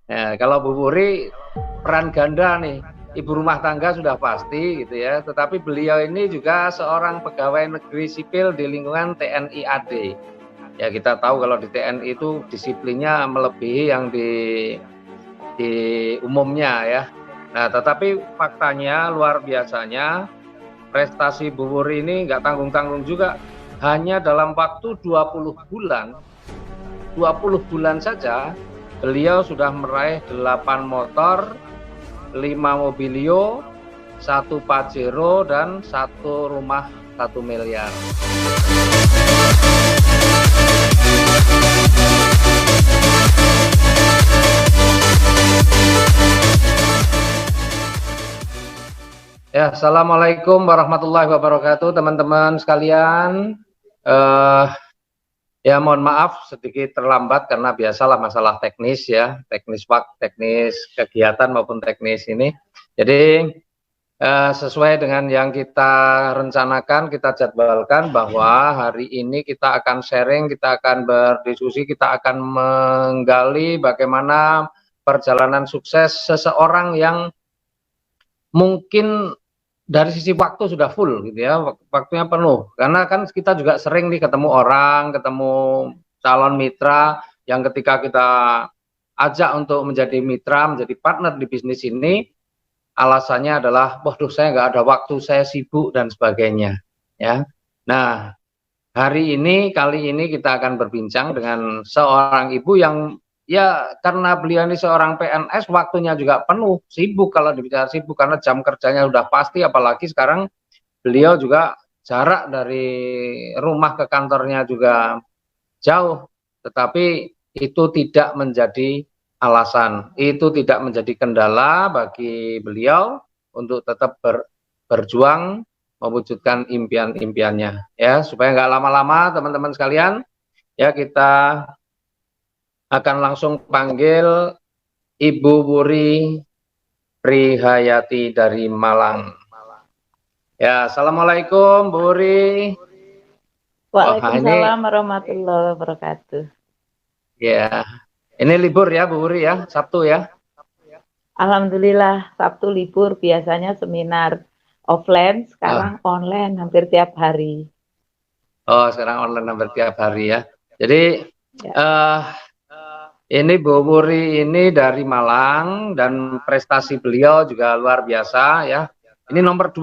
Ya, kalau Bu Puri peran ganda nih, ibu rumah tangga sudah pasti gitu ya, tetapi beliau ini juga seorang pegawai negeri sipil di lingkungan TNI AD. Ya kita tahu kalau di TNI itu disiplinnya melebihi yang di umumnya ya. Nah, tetapi faktanya luar biasanya prestasi Bu Puri ini nggak tanggung-tanggung juga. Hanya dalam waktu 20 bulan saja beliau sudah meraih 8 motor, 5 mobilio, 1 Pajero, dan 1 rumah 1 miliar. Ya, Assalamualaikum warahmatullahi wabarakatuh, teman-teman sekalian. Eh, ya, mohon maaf sedikit terlambat karena biasalah masalah teknis ya, teknis waktu, teknis kegiatan maupun teknis ini. Jadi sesuai dengan yang kita rencanakan, kita jadwalkan bahwa hari ini kita akan sharing, kita akan berdiskusi, kita akan menggali bagaimana perjalanan sukses seseorang yang mungkin dari sisi waktu sudah full gitu ya, waktunya penuh. Karena kan kita juga sering nih ketemu orang, ketemu calon mitra yang ketika kita ajak untuk menjadi mitra, menjadi partner di bisnis ini, alasannya adalah, waduh saya nggak ada waktu, saya sibuk dan sebagainya. Ya, nah kali ini kita akan berbincang dengan seorang ibu yang ya karena beliau ini seorang PNS, waktunya juga penuh, sibuk kalau dibicara sibuk karena jam kerjanya sudah pasti, apalagi sekarang beliau juga jarak dari rumah ke kantornya juga jauh, tetapi itu tidak menjadi alasan, itu tidak menjadi kendala bagi beliau untuk tetap berjuang mewujudkan impian-impiannya. Ya, supaya nggak lama-lama teman-teman sekalian, ya kita akan langsung panggil Ibu Wuri Prihayati dari Malang. Ya, Assalamualaikum Bu Wuri. Wah, ini Waalaikumsalam warahmatullahi wabarakatuh. ya, ini libur ya Bu Wuri ya, Sabtu ya. Alhamdulillah, Sabtu libur, biasanya seminar offline, sekarang Oh, online hampir tiap hari. oh sekarang online hampir tiap hari ya. Jadi Ya. eh ini Bu Wuri ini dari Malang dan prestasi beliau juga luar biasa ya. Ini nomor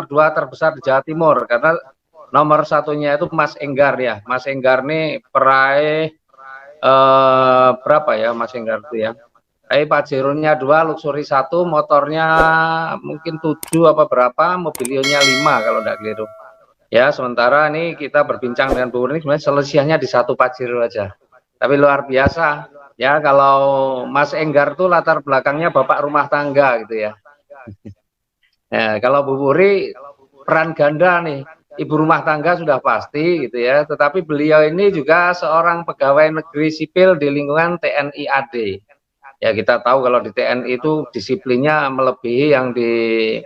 dua terbesar di Jawa Timur karena nomor satunya itu Mas Enggar ya. Mas Enggar ini peraih berapa ya Mas Enggar itu ya? Pajero-nya 2, Luxury 1, motornya mungkin 7 apa berapa, mobilionya 5 kalau tidak keliru. Ya, sementara ini kita berbincang dengan Bu Wuri, sebenarnya selisihnya di 1 Pajero aja. Tapi luar biasa. Ya, kalau Mas Enggar tuh latar belakangnya bapak rumah tangga gitu ya. Ya, kalau Bu Wuri peran ganda nih, ibu rumah tangga sudah pasti gitu ya. Tetapi beliau ini juga seorang pegawai negeri sipil di lingkungan TNI AD. Ya, kita tahu kalau di TNI itu disiplinnya melebihi yang di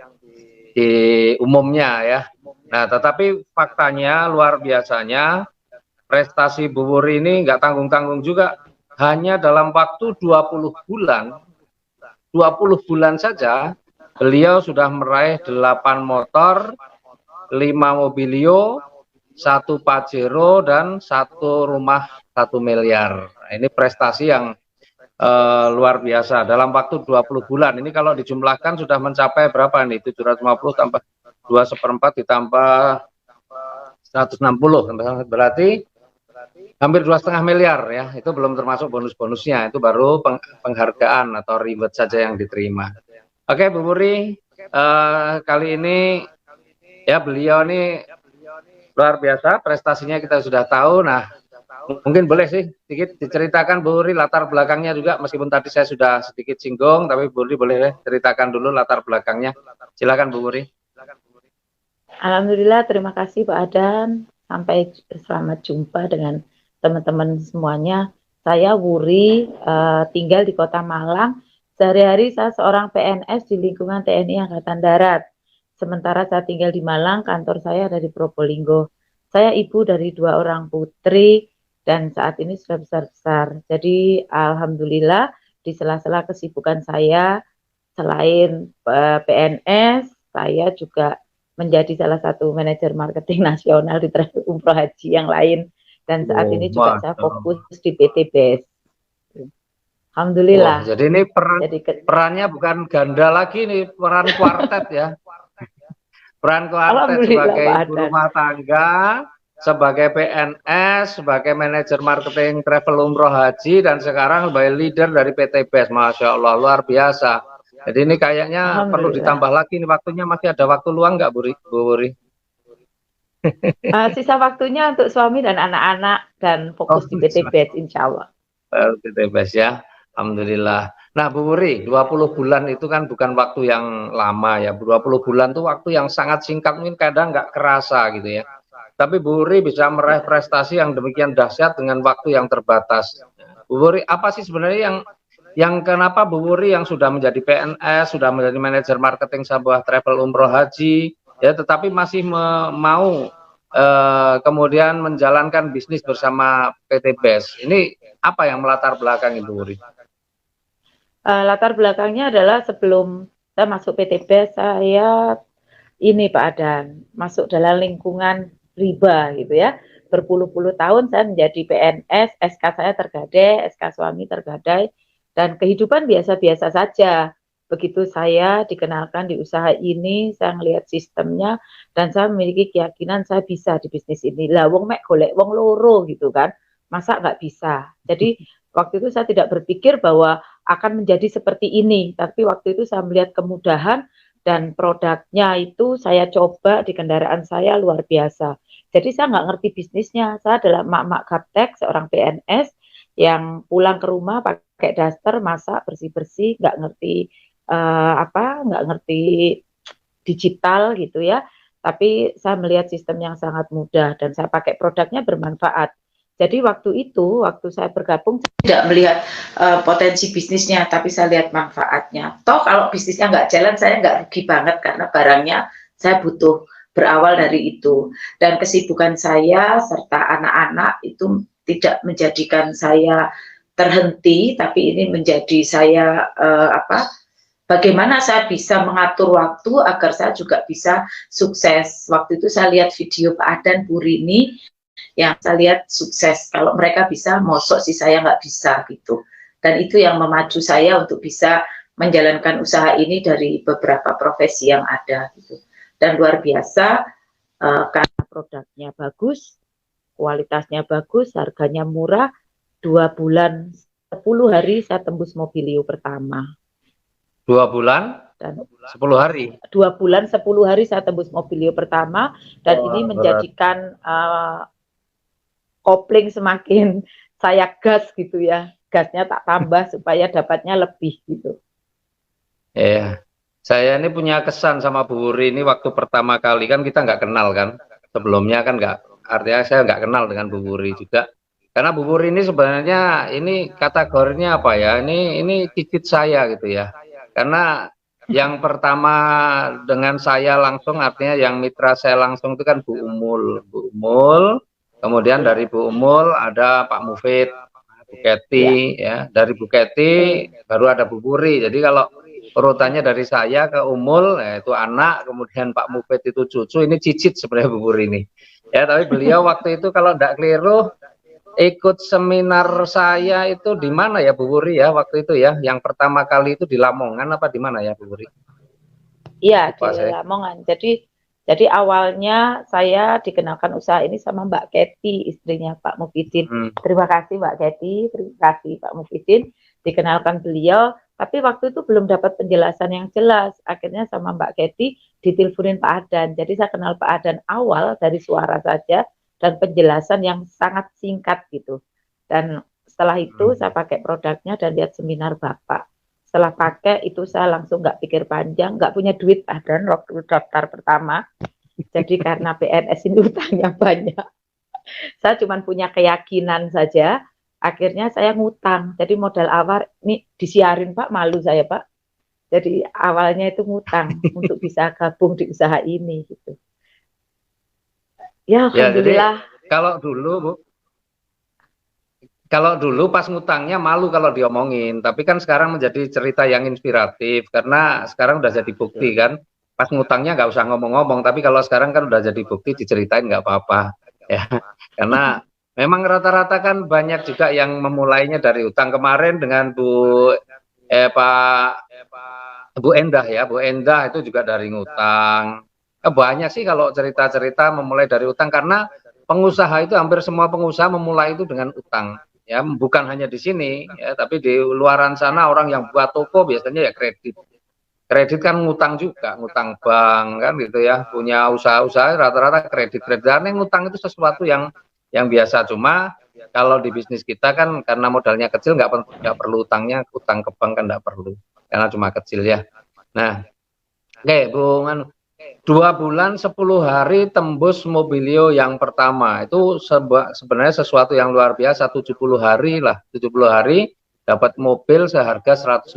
umumnya ya. Nah, tetapi faktanya luar biasanya prestasi Bu Wuri ini nggak tanggung-tanggung juga. Hanya dalam waktu 20 bulan saja beliau sudah meraih 8 motor, 5 mobilio, 1 Pajero, dan 1 rumah 1 miliar. Nah, ini prestasi yang luar biasa dalam waktu 20 bulan. Ini kalau dijumlahkan sudah mencapai berapa nih? 750 tambah 2/4 ditambah 160, berarti hampir 2,5 miliar ya. Itu belum termasuk bonus-bonusnya, itu baru penghargaan atau reward saja yang diterima. Oke Bu Puri, kali ini ya beliau ini luar biasa, prestasinya kita sudah tahu. Nah, mungkin boleh sih sedikit diceritakan Bu Puri latar belakangnya juga, meskipun tadi saya sudah sedikit singgung, tapi Bu Puri boleh ceritakan dulu latar belakangnya. Silakan Bu Puri. Alhamdulillah, terima kasih Pak Adan. Sampai selamat jumpa dengan teman-teman semuanya. Saya Wuri, tinggal di Kota Malang. Sehari-hari saya seorang PNS di lingkungan TNI Angkatan Darat. Sementara saya tinggal di Malang, kantor saya ada di Probolinggo. Saya ibu dari 2 orang putri dan saat ini sudah besar-besar. Jadi alhamdulillah di sela-sela kesibukan saya selain PNS, saya juga menjadi salah satu manajer marketing nasional di travel umroh haji yang lain, dan saat Oh, ini juga saya Masya Allah. fokus di PT BES. Wah, Alhamdulillah. jadi ini Jadi perannya bukan ganda lagi nih, peran kuartet ya. Peran kuartet alhamdulillah sebagai Pak ibu Adan. rumah tangga, sebagai PNS, sebagai manajer marketing travel umroh haji, dan sekarang sebagai leader dari PT BES. Masya Allah, luar biasa. Jadi ini kayaknya perlu Alhamdulillah. ditambah lagi nih waktunya, masih ada waktu luang nggak Bu Wuri? Sisa waktunya untuk suami dan anak-anak dan Oh, fokus di PT BES insya Allah. PT BES ya. Alhamdulillah. Nah, Bu Wuri, 20 bulan itu kan bukan waktu yang lama ya. 20 bulan itu waktu yang sangat singkat, mungkin kadang nggak kerasa gitu ya. Tapi Bu Wuri bisa meraih prestasi yang demikian dahsyat dengan waktu yang terbatas. Bu Wuri, apa sih sebenarnya yang kenapa Bu Wuri yang sudah menjadi PNS, sudah menjadi manajer marketing sebuah travel umroh haji, ya tetapi masih mau kemudian menjalankan bisnis bersama PT BES. Ini apa yang melatar belakangi Bu Wuri? Latar belakangnya adalah sebelum saya masuk PT BES, saya ini Pak Adan, masuk dalam lingkungan riba gitu ya. Berpuluh-puluh tahun saya menjadi PNS, SK saya tergadai, SK suami tergadai, dan kehidupan biasa-biasa saja. Begitu saya dikenalkan di usaha ini, saya melihat sistemnya, dan saya memiliki keyakinan saya bisa di bisnis ini. Lah wong mek golek wong loro gitu kan, masa nggak bisa? Jadi waktu itu saya tidak berpikir bahwa akan menjadi seperti ini, tapi waktu itu saya melihat kemudahan dan produknya itu saya coba di kendaraan saya luar biasa. Jadi saya nggak ngerti bisnisnya. Saya adalah mak-mak gaptek, seorang PNS yang pulang ke rumah pakai daster, masak, bersih-bersih, nggak ngerti digital gitu ya. Tapi saya melihat sistem yang sangat mudah dan saya pakai produknya bermanfaat. Jadi waktu saya bergabung, saya tidak melihat potensi bisnisnya, tapi saya lihat manfaatnya. Toh kalau bisnisnya nggak jalan, saya nggak rugi banget karena barangnya saya butuh berawal dari itu. Dan kesibukan saya serta anak-anak itu tidak menjadikan saya terhenti, tapi ini menjadi saya bagaimana saya bisa mengatur waktu agar saya juga bisa sukses. Waktu itu saya lihat video Pak Adan, Bu Rini, yang saya lihat sukses. Kalau mereka bisa, mosok sih saya nggak bisa gitu. Dan itu yang memacu saya untuk bisa menjalankan usaha ini dari beberapa profesi yang ada gitu. Dan luar biasa karena produknya bagus, kualitasnya bagus, harganya murah. 2 bulan 10 hari saya tembus mobilio pertama. 2 bulan, Dan 10 hari. 2 bulan 10 hari saya tembus mobilio pertama, dan ini menjadikan kopling semakin saya gas gitu ya, gasnya tak tambah supaya dapatnya lebih gitu. Iya. Saya ini punya kesan sama Bu Wuri ini waktu pertama kali kan kita nggak kenal kan. Sebelumnya kan nggak, artinya saya nggak kenal dengan Bu Wuri juga. Karena Bu Wuri ini sebenarnya ini kategorinya apa ya? Ini cicit saya gitu ya. Karena yang pertama dengan saya langsung artinya yang mitra saya langsung itu kan Bu Umul. Bu Umul, kemudian dari Bu Umul ada Pak Mufid, Bu Ya. Keti ya. Dari Bu Keti baru ada Bu Wuri. Jadi kalau urutannya dari saya ke Umul, itu anak, kemudian Pak Mufid itu cucu, ini cicit sebenarnya Bu Wuri ini. Ya, tapi beliau waktu itu kalau tidak keliru ikut seminar saya itu di mana ya Bu Wuri ya waktu itu ya, yang pertama kali itu di Lamongan apa di mana ya Bu Wuri? Iya, di Lupa saya. Lamongan. Jadi awalnya saya dikenalkan usaha ini sama Mbak Keti, istrinya Pak Mufidin. Terima kasih Mbak Keti, terima kasih Pak Mufidin. Dikenalkan beliau, tapi waktu itu belum dapat penjelasan yang jelas. Akhirnya sama Mbak Keti diteleponin Pak Adan. Jadi saya kenal Pak Adan awal dari suara saja dan penjelasan yang sangat singkat gitu. Dan setelah itu saya pakai produknya dan lihat seminar Bapak. Setelah pakai itu saya langsung nggak pikir panjang, nggak punya duit dan waktu daftar pertama. Jadi karena PNS ini utangnya banyak, saya cuma punya keyakinan saja. Akhirnya saya ngutang. Jadi modal awal ini disiarin Pak, malu saya Pak. Jadi awalnya itu ngutang untuk bisa gabung di usaha ini gitu. Ya, Ya, jadi alhamdulillah. kalau dulu Bu, Kalau dulu pas ngutangnya malu kalau diomongin, tapi kan sekarang menjadi cerita yang inspiratif karena sekarang udah jadi bukti kan. Pas ngutangnya nggak usah ngomong-ngomong, tapi kalau sekarang kan udah jadi bukti diceritain nggak apa-apa ya. Karena memang rata-rata kan banyak juga yang memulainya dari utang. Kemarin dengan Pak Bu Endah ya, Bu Endah itu juga dari ngutang. Banyak sih kalau cerita-cerita memulai dari utang karena pengusaha itu hampir semua pengusaha memulai itu dengan utang. Ya, bukan hanya di sini ya, tapi di luaran sana orang yang buat toko biasanya ya kredit. Kredit kan ngutang juga, ngutang bank kan gitu ya. Punya usaha-usaha rata-rata kredit. Karena ngutang itu sesuatu yang biasa, cuma kalau di bisnis kita kan karena modalnya kecil nggak perlu utangnya, utang ke bank kan nggak perlu karena cuma kecil ya. Nah, oke, Bung, 2 bulan 10 hari tembus Mobilio yang pertama itu sebenarnya sesuatu yang luar biasa. 70 hari lah, 70 hari dapat mobil seharga 150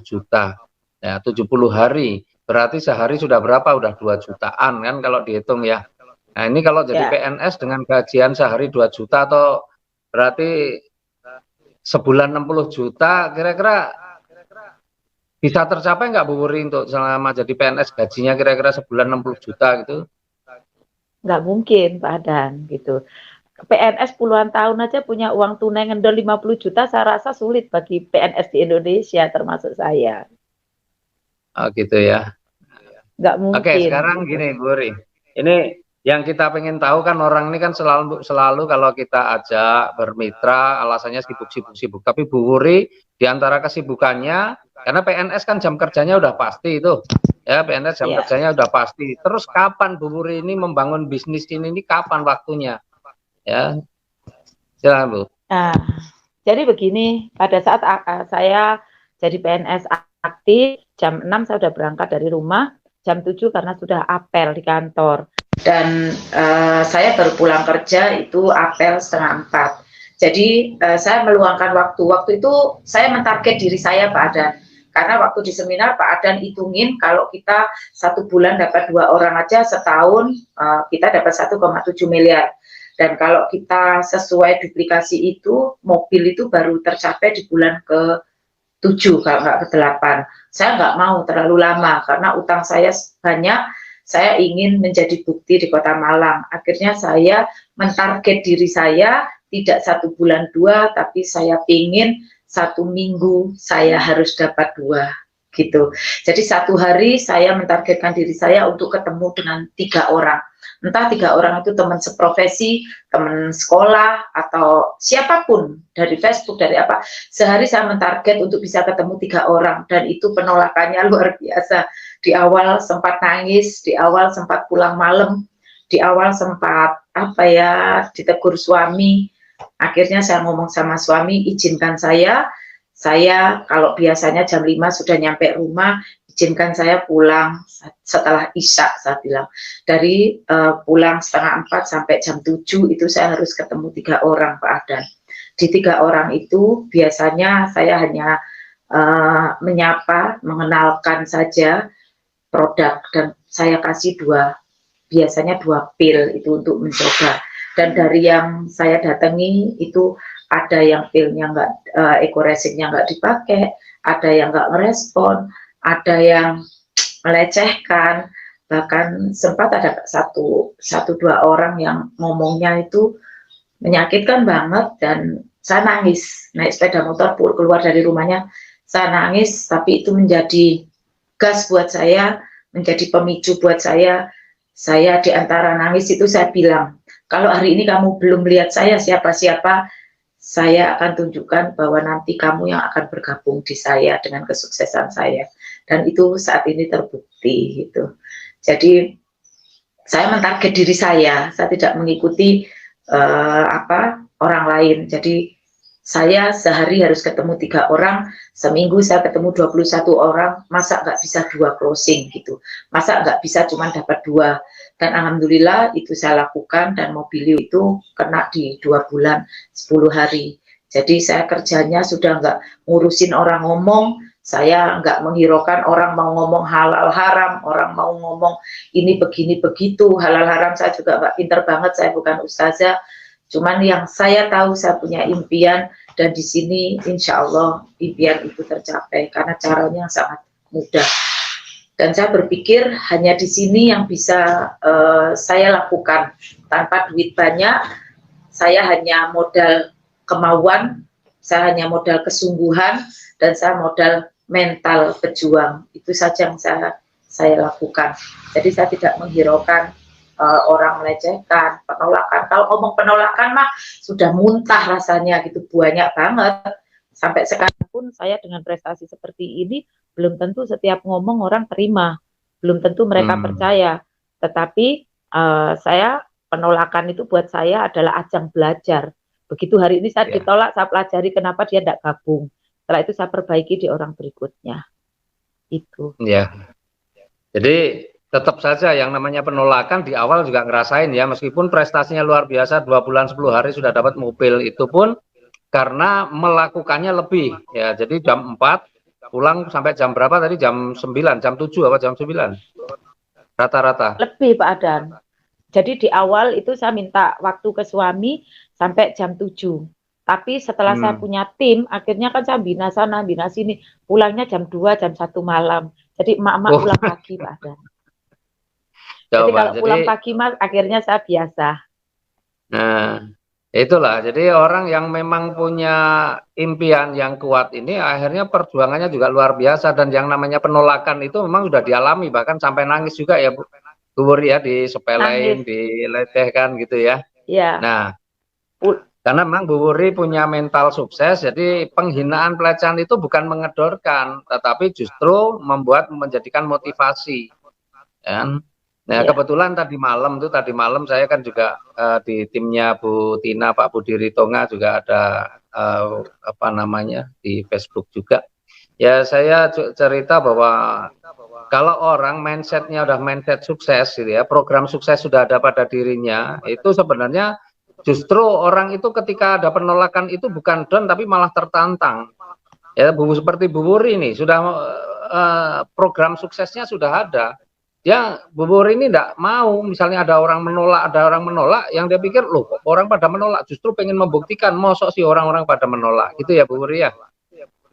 juta ya. 70 hari berarti sehari sudah berapa, udah 2 jutaan kan kalau dihitung ya. Nah ini kalau jadi Ya, PNS dengan gajian sehari 2 juta atau berarti sebulan 60 juta, kira-kira bisa tercapai nggak Bu Wuri untuk selama jadi PNS gajinya kira-kira sebulan 60 juta gitu? nggak mungkin Pak Adan gitu. PNS puluhan tahun aja punya uang tunai ngendol 50 juta, saya rasa sulit bagi PNS di Indonesia termasuk saya. Oh gitu ya. Nggak Oke, mungkin sekarang gitu. gini Bu Wuri. Ini yang kita pengen tahu kan, orang ini kan selalu selalu kalau kita ajak bermitra alasannya sibuk. Tapi Bu Wuri di antara kesibukannya, karena PNS kan jam kerjanya udah pasti itu. Ya, PNS jam Ya. kerjanya udah pasti. Terus kapan Bu Wuri ini membangun bisnis ini kapan waktunya? Ya, silakan Bu. Nah, jadi begini, pada saat saya jadi PNS aktif, jam 6 saya sudah berangkat dari rumah, jam 7 karena sudah apel di kantor. Dan saya baru pulang kerja itu apel setengah 4. Jadi saya meluangkan waktu. Waktu itu saya mentarget diri saya Pak Adan. Karena waktu di seminar Pak Adan hitungin kalau kita 1 bulan dapat 2 orang aja, setahun kita dapat 1,7 miliar. Dan kalau kita sesuai duplikasi itu, mobil itu baru tercapai di bulan ke-7 kalau nggak ke-8. Saya nggak mau terlalu lama karena utang saya banyak. Saya ingin menjadi bukti di Kota Malang. Akhirnya saya mentarget diri saya tidak 1 bulan 2, tapi saya ingin 1 minggu saya harus dapat 2 gitu. Jadi 1 hari saya mentargetkan diri saya untuk ketemu dengan 3 orang. Entah 3 orang itu teman seprofesi, teman sekolah, atau siapapun dari Facebook, dari apa. Sehari saya mentarget untuk bisa ketemu 3 orang, dan itu penolakannya luar biasa. Di awal sempat nangis, di awal sempat pulang malam, di awal sempat ditegur suami. Akhirnya saya ngomong sama suami, izinkan saya kalau biasanya jam 5 sudah nyampe rumah, izinkan saya pulang setelah Isya, saya bilang. Dari pulang setengah 4 sampai jam 7 itu saya harus ketemu 3 orang Pak Adan. Di 3 orang itu biasanya saya hanya menyapa, mengenalkan saja produk, dan saya kasih biasanya 2 pil itu untuk mencoba. Dan dari yang saya datangi itu ada yang pilnya nggak, ekoresiknya nggak dipakai, ada yang nggak merespon, ada yang melecehkan, bahkan sempat ada satu dua orang yang ngomongnya itu menyakitkan banget, dan saya nangis naik sepeda motor keluar dari rumahnya, saya nangis, tapi itu menjadi gas buat saya, menjadi pemicu buat saya di antara nangis itu saya bilang, kalau hari ini kamu belum lihat saya siapa-siapa, saya akan tunjukkan bahwa nanti kamu yang akan bergabung di saya dengan kesuksesan saya. Dan itu saat ini terbukti gitu. Jadi saya mentarget diri saya tidak mengikuti orang lain. Jadi saya sehari harus ketemu 3 orang, seminggu saya ketemu 21 orang, masa nggak bisa 2 closing gitu, masa nggak bisa cuma dapat 2. Dan alhamdulillah itu saya lakukan, dan Mobilio itu kena di 2 bulan 10 hari. Jadi saya kerjanya sudah nggak ngurusin orang ngomong, saya nggak menghiraukan orang mau ngomong halal haram, orang mau ngomong ini begini begitu, halal haram saya juga nggak pinter banget, saya bukan ustazah. Cuman yang saya tahu, saya punya impian, dan di sini insya Allah impian itu tercapai karena caranya sangat mudah. Dan saya berpikir hanya di sini yang bisa saya lakukan tanpa duit banyak. Saya hanya modal kemauan, saya hanya modal kesungguhan, dan saya modal mental pejuang. Itu saja yang saya lakukan. Jadi saya tidak menghiraukan orang melecehkan, penolakan. Kalau ngomong penolakan mah sudah muntah rasanya gitu, banyak banget. Sampai sekarang pun saya dengan prestasi seperti ini belum tentu setiap ngomong orang terima, belum tentu mereka percaya. Tetapi saya, penolakan itu buat saya adalah ajang belajar. Begitu hari ini saya ditolak, saya pelajari kenapa dia tidak gabung. Setelah itu saya perbaiki di orang berikutnya. Itu. Ya. Jadi tetap saja yang namanya penolakan di awal juga ngerasain ya, meskipun prestasinya luar biasa, 2 bulan 10 hari sudah dapat mobil, itu pun karena melakukannya lebih ya. Jadi jam 4 pulang sampai jam berapa tadi, jam 9, jam 7 apa jam 9 rata-rata? Lebih Pak Adan. Jadi di awal itu saya minta waktu ke suami sampai jam 7. Tapi setelah saya punya tim, akhirnya kan saya bina sana, bina sini. Pulangnya jam 2, jam 1 malam. Jadi emak-emak pulang pagi, Pak Adan. Jadi kalau pulang pagi, Mas, akhirnya saya biasa. Nah, itulah. Jadi orang yang memang punya impian yang kuat ini akhirnya perjuangannya juga luar biasa, dan yang namanya penolakan itu memang sudah dialami, bahkan sampai nangis juga ya Bu Wuri ya, disepelein, dilecehkan gitu ya. Iya. Nah, karena memang Bu Wuri punya mental sukses, jadi penghinaan pelecehan itu bukan mengedorkan, tetapi justru menjadikan motivasi. Kan? Nah, kebetulan tadi malam saya kan juga di timnya Bu Tina, Pak Budi Ritonga juga ada apa namanya di Facebook juga. Ya saya cerita bahwa kalau orang mindsetnya udah mindset sukses gitu ya, program sukses sudah ada pada dirinya, itu sebenarnya justru orang itu ketika ada penolakan itu bukan down tapi malah tertantang. Ya, seperti Bu Wuri ini sudah program suksesnya sudah ada. Ya, Bu Wuri ini enggak mau, misalnya ada orang menolak, yang dia pikir, loh kok orang pada menolak, justru pengen membuktikan, mosok sih orang-orang pada menolak, gitu ya Bu Wuri ya?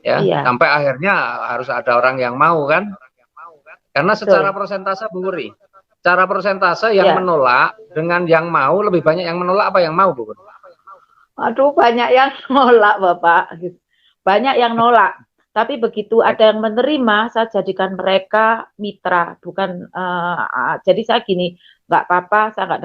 Ya, sampai akhirnya harus ada orang yang mau kan? Karena secara persentase Bu Wuri, secara persentase yang menolak dengan yang mau, lebih banyak yang menolak apa yang mau Bu Wuri? Aduh, banyak yang nolak Bapak. Banyak yang nolak. Tapi begitu ada yang menerima, saya jadikan mereka mitra, bukan. Jadi saya gini, nggak apa-apa, saya nggak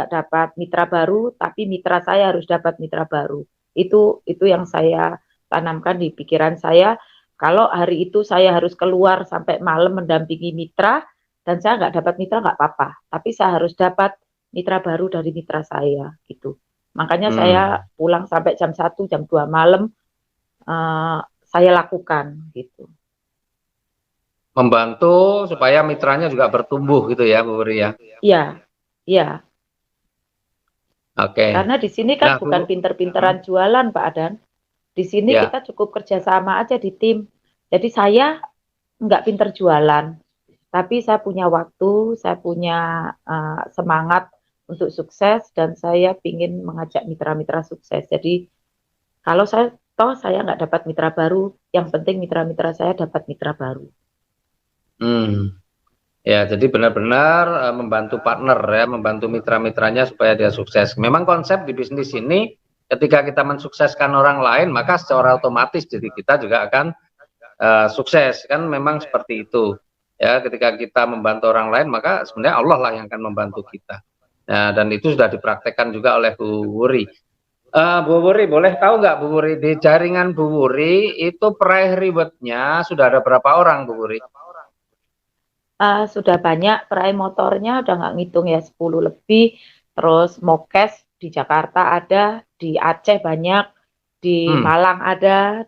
dapat mitra baru, tapi mitra saya harus dapat mitra baru. Itu yang saya tanamkan di pikiran saya. Kalau hari itu saya harus keluar sampai malam mendampingi mitra, dan saya nggak dapat mitra nggak apa-apa, tapi saya harus dapat mitra baru dari mitra saya, gitu. Makanya saya pulang sampai jam 1, jam 2 malam, saya lakukan gitu. Membantu supaya mitranya juga bertumbuh gitu ya Bu Wuri ya? Iya, iya. Oke. Karena di sini kan bukan pinter-pinteran jualan Pak Adan. Di sini kita cukup kerjasama aja di tim. Jadi saya nggak pinter jualan, tapi saya punya waktu, saya punya semangat untuk sukses, dan saya ingin mengajak mitra-mitra sukses. Jadi kalau saya nggak dapat mitra baru, yang penting mitra-mitra saya dapat mitra baru. Ya, jadi benar-benar membantu partner ya, membantu mitra-mitranya supaya dia sukses. Memang konsep di bisnis ini, ketika kita mensukseskan orang lain, maka secara otomatis diri kita juga akan sukses, kan memang seperti itu. Ya, ketika kita membantu orang lain, maka sebenarnya Allah lah yang akan membantu kita. Nah, dan itu sudah dipraktekkan juga oleh Bu Wuri. Bu Wuri, boleh tahu nggak Bu Wuri, di jaringan Bu Wuri itu peraih rewardnya sudah ada berapa orang Bu Wuri? Sudah banyak, peraih motornya udah nggak ngitung ya, 10 lebih. Terus Mokes di Jakarta ada, di Aceh banyak, di Malang ada,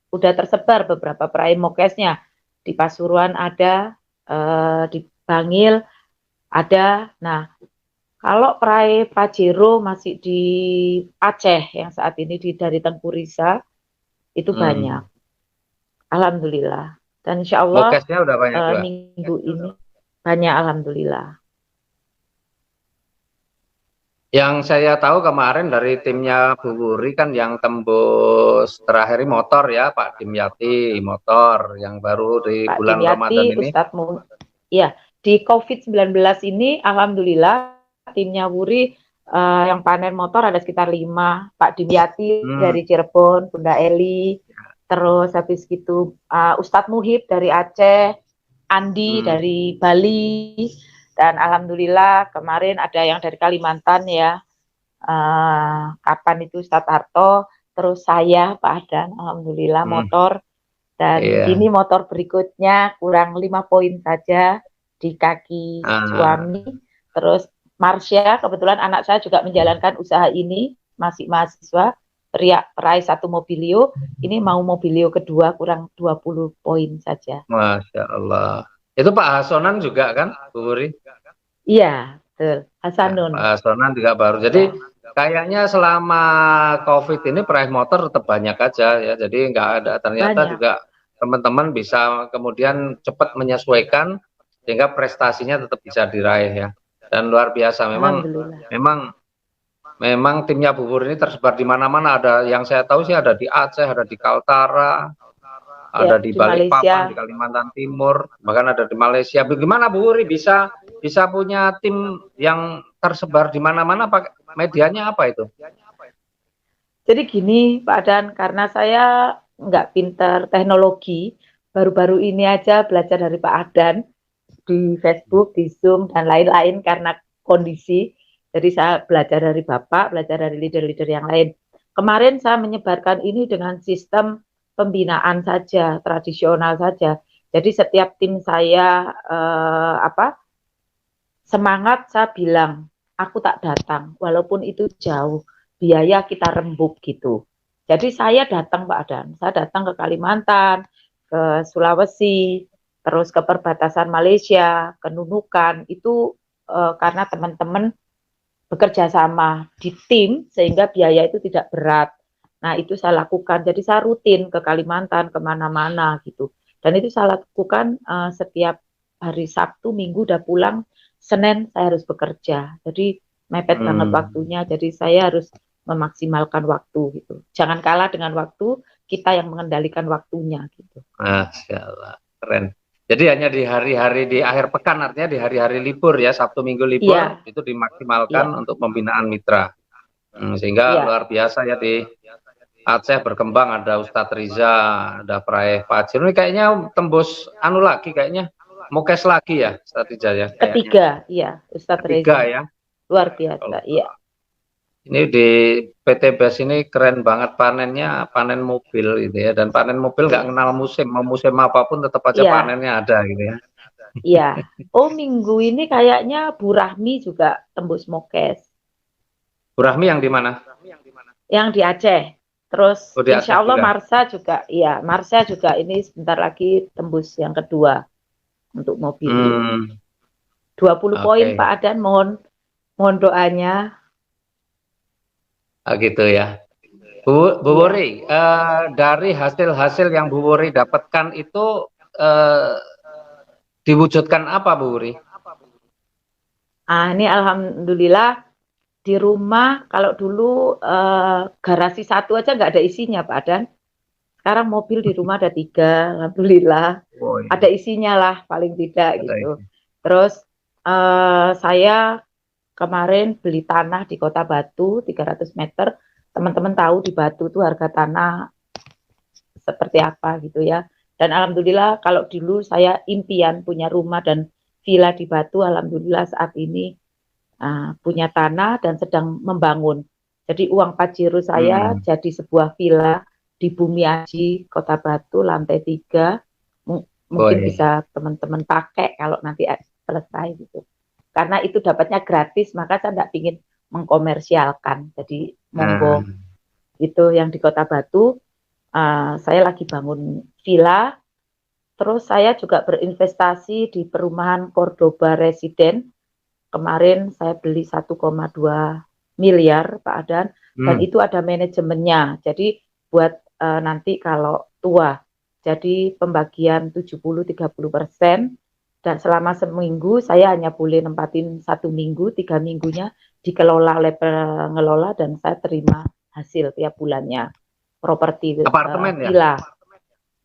udah tersebar beberapa peraih Mokesnya. Di Pasuruan ada, di Bangil ada. Nah, kalau peraih Pajero masih di Aceh yang saat ini dari Tengku Risa, itu banyak. Alhamdulillah. Dan insya Allah udah banyak minggu ini banyak, alhamdulillah. Yang saya tahu kemarin dari timnya Bu Wuri kan yang tembus terakhir motor ya, Pak Dimyati motor yang baru di Pak bulan Ramadan Dimyati, ini. ya, di COVID-19 ini alhamdulillah timnya Wuri yang panen motor ada sekitar 5. Pak Dimyati Hmm, dari Cirebon, Bunda Eli, terus habis gitu Ustadz Muhib dari Aceh, Andi hmm, dari Bali, dan alhamdulillah kemarin ada yang dari Kalimantan ya. Kapan itu Ustadz Harto, terus saya Pak Adan, alhamdulillah hmm, motor. Dan iya. ini motor berikutnya kurang 5 poin saja di kaki Ah, suami. Terus Marsha, kebetulan anak saya juga menjalankan usaha ini, masih mahasiswa, peraih 1 mobilio, ini mau mobilio kedua kurang 20 poin saja. Masya Allah. Itu Pak Hasonan juga kan, Bu Wuri? Iya, betul. Ya, Hasanun. Pak Hasonan juga baru. Jadi Ya, kayaknya selama COVID ini peraih motor tetap banyak aja ya. Jadi nggak ada, ternyata banyak. juga teman-teman bisa kemudian cepat menyesuaikan sehingga prestasinya tetap bisa diraih ya. Dan luar biasa memang Alhamdulillah. memang memang timnya Bu Wuri ini tersebar di mana-mana. Ada yang saya tahu sih ada di Aceh, ada di Kaltara, Ya, ada di di Balikpapan, di Malaysia. Kalimantan Timur, bahkan ada di Malaysia. Bagaimana Bu Wuri bisa bisa punya tim yang tersebar di mana-mana? Pakai medianya apa itu? Jadi gini, Pak Dan, karena saya nggak pinter teknologi, baru-baru ini aja belajar dari Pak Adan di Facebook, di Zoom, dan lain-lain karena kondisi. Jadi saya belajar dari Bapak, belajar dari leader-leader yang lain. Kemarin saya menyebarkan ini dengan sistem pembinaan saja, tradisional saja. Jadi setiap tim saya semangat, saya bilang, aku tak datang, walaupun itu jauh, biaya kita rembuk gitu. Jadi saya datang Pak Adan, saya datang ke Kalimantan, ke Sulawesi, terus ke perbatasan Malaysia, ke Nunukan, itu karena teman-teman bekerja sama di tim, sehingga biaya itu tidak berat. Nah itu saya lakukan, jadi saya rutin ke Kalimantan, kemana-mana gitu. Dan itu saya lakukan setiap hari Sabtu, Minggu udah pulang, Senin saya harus bekerja. Jadi mepet banget Hmm, waktunya. Jadi saya harus memaksimalkan waktu gitu. Jangan kalah dengan waktu, kita yang mengendalikan waktunya gitu. Masya Allah, keren. Jadi hanya di hari-hari di akhir pekan, artinya di hari-hari libur ya, Sabtu Minggu libur, Iya, itu dimaksimalkan iya, untuk pembinaan mitra. Sehingga iya. luar biasa ya di Aceh berkembang, ada Ustadz Riza, ada Praeh Fajir. Ini kayaknya tembus anu lagi, kayaknya Mukes lagi ya, Ustadz Riza ya, kayaknya. Ketiga, iya, Ustadz Ketiga Reza. ya. Luar Masya biasa, iya. Allah. Ini di PT BES ini keren banget panennya, panen mobil gitu ya. Dan panen mobil nggak Iya, kenal musim, mau musim apapun tetap aja iya. panennya ada gitu ya. Iya. Oh, minggu ini kayaknya Bu Rahmi juga tembus Mokes. Bu Rahmi yang di mana? Yang di Aceh. Terus Oh, di Aceh insya Allah juga. Marsha juga, iya, Marsha juga ini sebentar lagi tembus yang kedua untuk Mobilio. Hmm, 20 poin oke. Pak Adan, mohon mohon doanya. Ah, gitu ya. Bu Iya. Wuri, dari hasil-hasil yang Bu Wuri dapatkan itu eh, diwujudkan apa Bu Wuri? Ini alhamdulillah di rumah kalau dulu garasi satu aja nggak ada isinya Pak Adan. Sekarang mobil di rumah ada 3, alhamdulillah. Oh, Ada iya. isinya lah paling tidak Ada gitu. ini. Terus saya kemarin beli tanah di Kota Batu 300 meter. Teman-teman tahu di Batu tuh harga tanah seperti apa gitu ya. Dan alhamdulillah kalau dulu saya impian punya rumah dan villa di Batu, alhamdulillah saat ini punya tanah dan sedang membangun. Jadi uang pajero saya Hmm. jadi sebuah villa di Bumi Aji, Kota Batu, lantai 3. Mungkin Boy. bisa teman-teman pakai kalau nanti selesai gitu. Karena itu dapatnya gratis, maka saya tidak ingin mengkomersialkan. Jadi Nah, monggo itu yang di Kota Batu, saya lagi bangun villa. Terus saya juga berinvestasi di perumahan Cordoba Residen. Kemarin saya beli 1,2 miliar Pak Adan, dan hmm. itu ada manajemennya. Jadi buat nanti kalau tua, jadi pembagian 70-30%, dan selama seminggu saya hanya boleh nempatin 1 minggu, 3 minggunya dikelola oleh pengelola dan saya terima hasil tiap bulannya. Properti Apartemen ya? villa.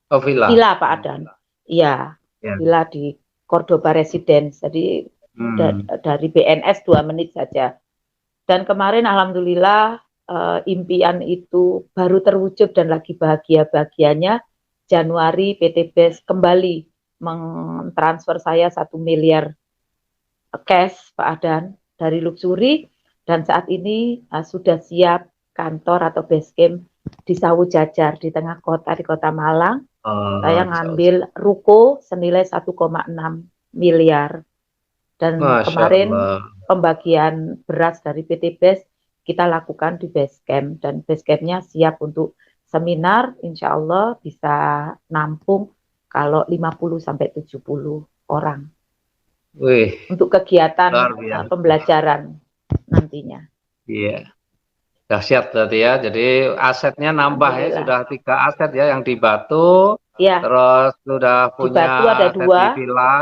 Oh, villa. Villa Pak Adan. Iya, Ya. villa di Cordoba Residence. Jadi dari BNS 2 menit saja. Dan kemarin alhamdulillah impian itu baru terwujud dan lagi bahagia-bahagianya. Januari PT BES kembali mentransfer saya 1 miliar cash Pak Adan dari Luxury, dan saat ini sudah siap kantor atau base camp di Sawu Jajar di tengah kota, di Kota Malang. Saya ngambil ruko senilai 1,6 miliar. Dan Masya kemarin Allah. pembagian beras dari PT BES kita lakukan di base camp, dan base campnya siap untuk seminar, insya Allah bisa nampung kalau 50-70 orang. Wih, Untuk kegiatan pembelajaran nantinya. Iya, dahsyat berarti ya. Jadi asetnya nambah ya, sudah 3 aset ya, yang di Batu, ya. Terus sudah punya di Batu ada 2 di villa,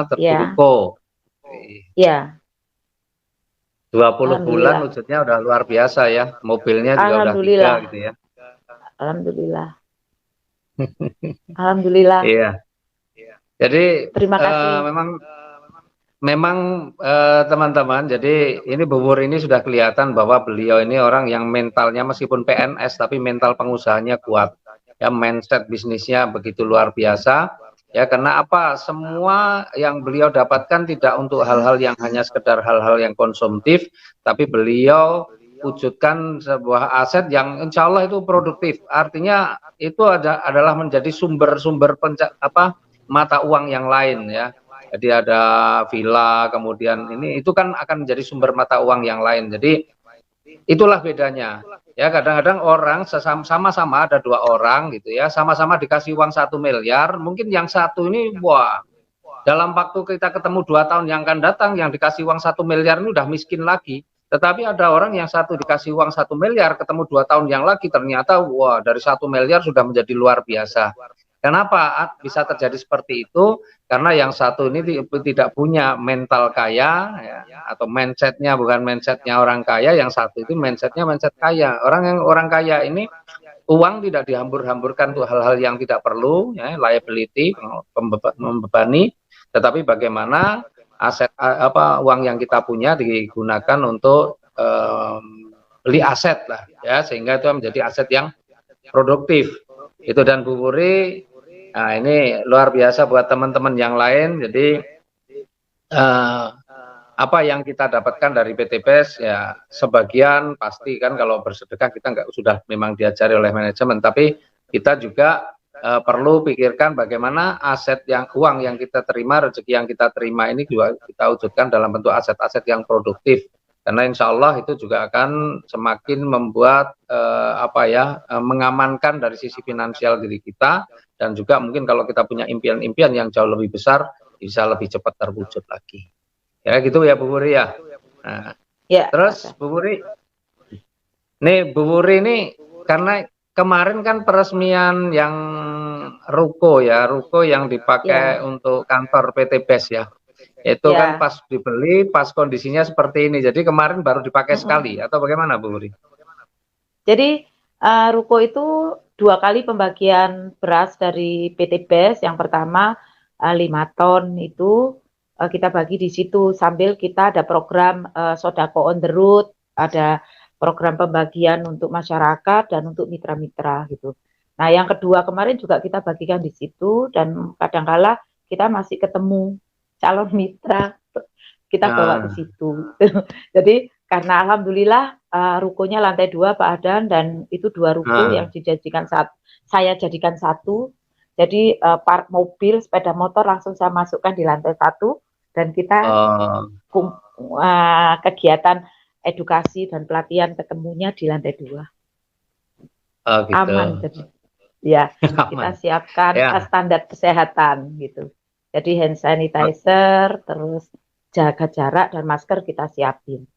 terus ya. ruko. Ya. 20 bulan wujudnya udah luar biasa ya. Mobilnya juga udah 3 gitu ya. Alhamdulillah. Alhamdulillah. Iya. Jadi terima kasih. Memang teman-teman, jadi ini Bu Wur ini sudah kelihatan bahwa beliau ini orang yang mentalnya meskipun PNS tapi mental pengusahanya kuat. Ya, mindset bisnisnya begitu luar biasa. Ya, karena apa? Semua yang beliau dapatkan tidak untuk hal-hal yang hanya sekedar hal-hal yang konsumtif, tapi beliau wujudkan sebuah aset yang insya Allah itu produktif. Artinya itu adalah menjadi sumber-sumber mata uang yang lain ya. Jadi ada villa, kemudian ini itu kan akan menjadi sumber mata uang yang lain. Jadi itulah bedanya. Ya, kadang-kadang orang sama-sama ada 2 orang gitu ya, sama-sama dikasih uang 1 miliar, mungkin yang satu ini wah, dalam waktu kita ketemu 2 tahun yang akan datang, yang dikasih uang 1 miliar ini udah miskin lagi. Tetapi ada orang yang satu dikasih uang 1 miliar, ketemu 2 tahun yang lagi, ternyata wah, dari 1 miliar sudah menjadi luar biasa. Kenapa bisa terjadi seperti itu? Karena yang satu ini tidak punya mental kaya ya, atau mindsetnya bukan mindsetnya orang kaya, yang satu itu mindsetnya mindset kaya. Orang kaya ini uang tidak dihambur-hamburkan untuk hal-hal yang tidak perlu, ya, liability, membebani, tetapi bagaimana aset uang yang kita punya digunakan untuk beli aset lah, ya, sehingga itu menjadi aset yang produktif. Itu. Dan Bu Wuri, nah ini luar biasa buat teman-teman yang lain. Jadi apa yang kita dapatkan dari PT BES ya, sebagian pasti kan kalau bersedekah kita nggak sudah memang diajari oleh manajemen, tapi kita juga perlu pikirkan bagaimana aset uang yang kita terima, rezeki yang kita terima ini juga kita wujudkan dalam bentuk aset-aset yang produktif. Karena insya Allah itu juga akan semakin membuat mengamankan dari sisi finansial diri kita, dan juga mungkin kalau kita punya impian-impian yang jauh lebih besar bisa lebih cepat terwujud lagi. Ya gitu ya Bu Wuri ya. Nah, ya, terus Bu Wuri, nih Bu Wuri ini karena kemarin kan peresmian yang ruko yang dipakai untuk kantor PT BES ya. Itu kan pas dibeli, pas kondisinya seperti ini. Jadi kemarin baru dipakai sekali atau bagaimana Bu Wuri? Jadi ruko itu 2 kali pembagian beras dari PT BES. Yang pertama 5 ton itu kita bagi di situ, sambil kita ada program Sodako on the road, ada program pembagian untuk masyarakat dan untuk mitra-mitra gitu. Nah, yang kedua kemarin juga kita bagikan di situ, dan kadangkala kita masih ketemu calon mitra, kita bawa ke situ. Jadi karena alhamdulillah rukonya lantai 2 Pak Adan, dan itu 2 ruko yang saya jadikan satu. Jadi park mobil, sepeda motor langsung saya masukkan di lantai 1, dan kita kegiatan edukasi dan pelatihan ketemunya di lantai 2. Gitu. Aman jadi. Ya, kita siapkan standar kesehatan gitu. Jadi hand sanitizer, terus jaga jarak dan masker kita siapin.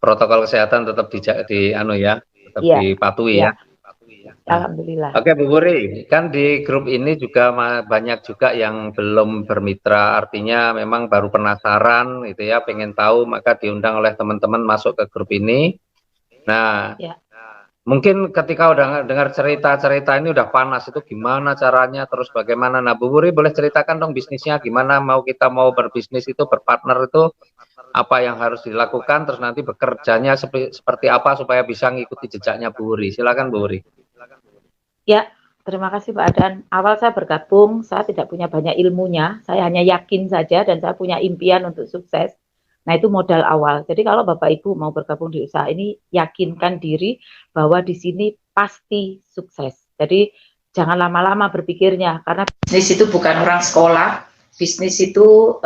Protokol kesehatan tetap tetap dipatuhi ya. Alhamdulillah. Oke Bu Wuri, kan di grup ini juga banyak juga yang belum bermitra, artinya memang baru penasaran gitu ya, pengen tahu, maka diundang oleh teman-teman masuk ke grup ini. Nah, Ya. mungkin ketika udah dengar cerita-cerita ini udah panas, itu gimana caranya, terus bagaimana? Nah Bu Wuri boleh ceritakan dong bisnisnya, gimana kita mau berbisnis itu, berpartner itu, apa yang harus dilakukan, terus nanti bekerjanya seperti apa supaya bisa ngikuti jejaknya Bu Wuri. Silakan Bu Wuri. Ya, terima kasih Pak Adan. Awal saya bergabung, saya tidak punya banyak ilmunya, saya hanya yakin saja dan saya punya impian untuk sukses. Nah, itu modal awal. Jadi kalau Bapak Ibu mau bergabung di usaha ini, yakinkan diri bahwa di sini pasti sukses. Jadi jangan lama-lama berpikirnya, karena bisnis itu bukan orang sekolah. Bisnis itu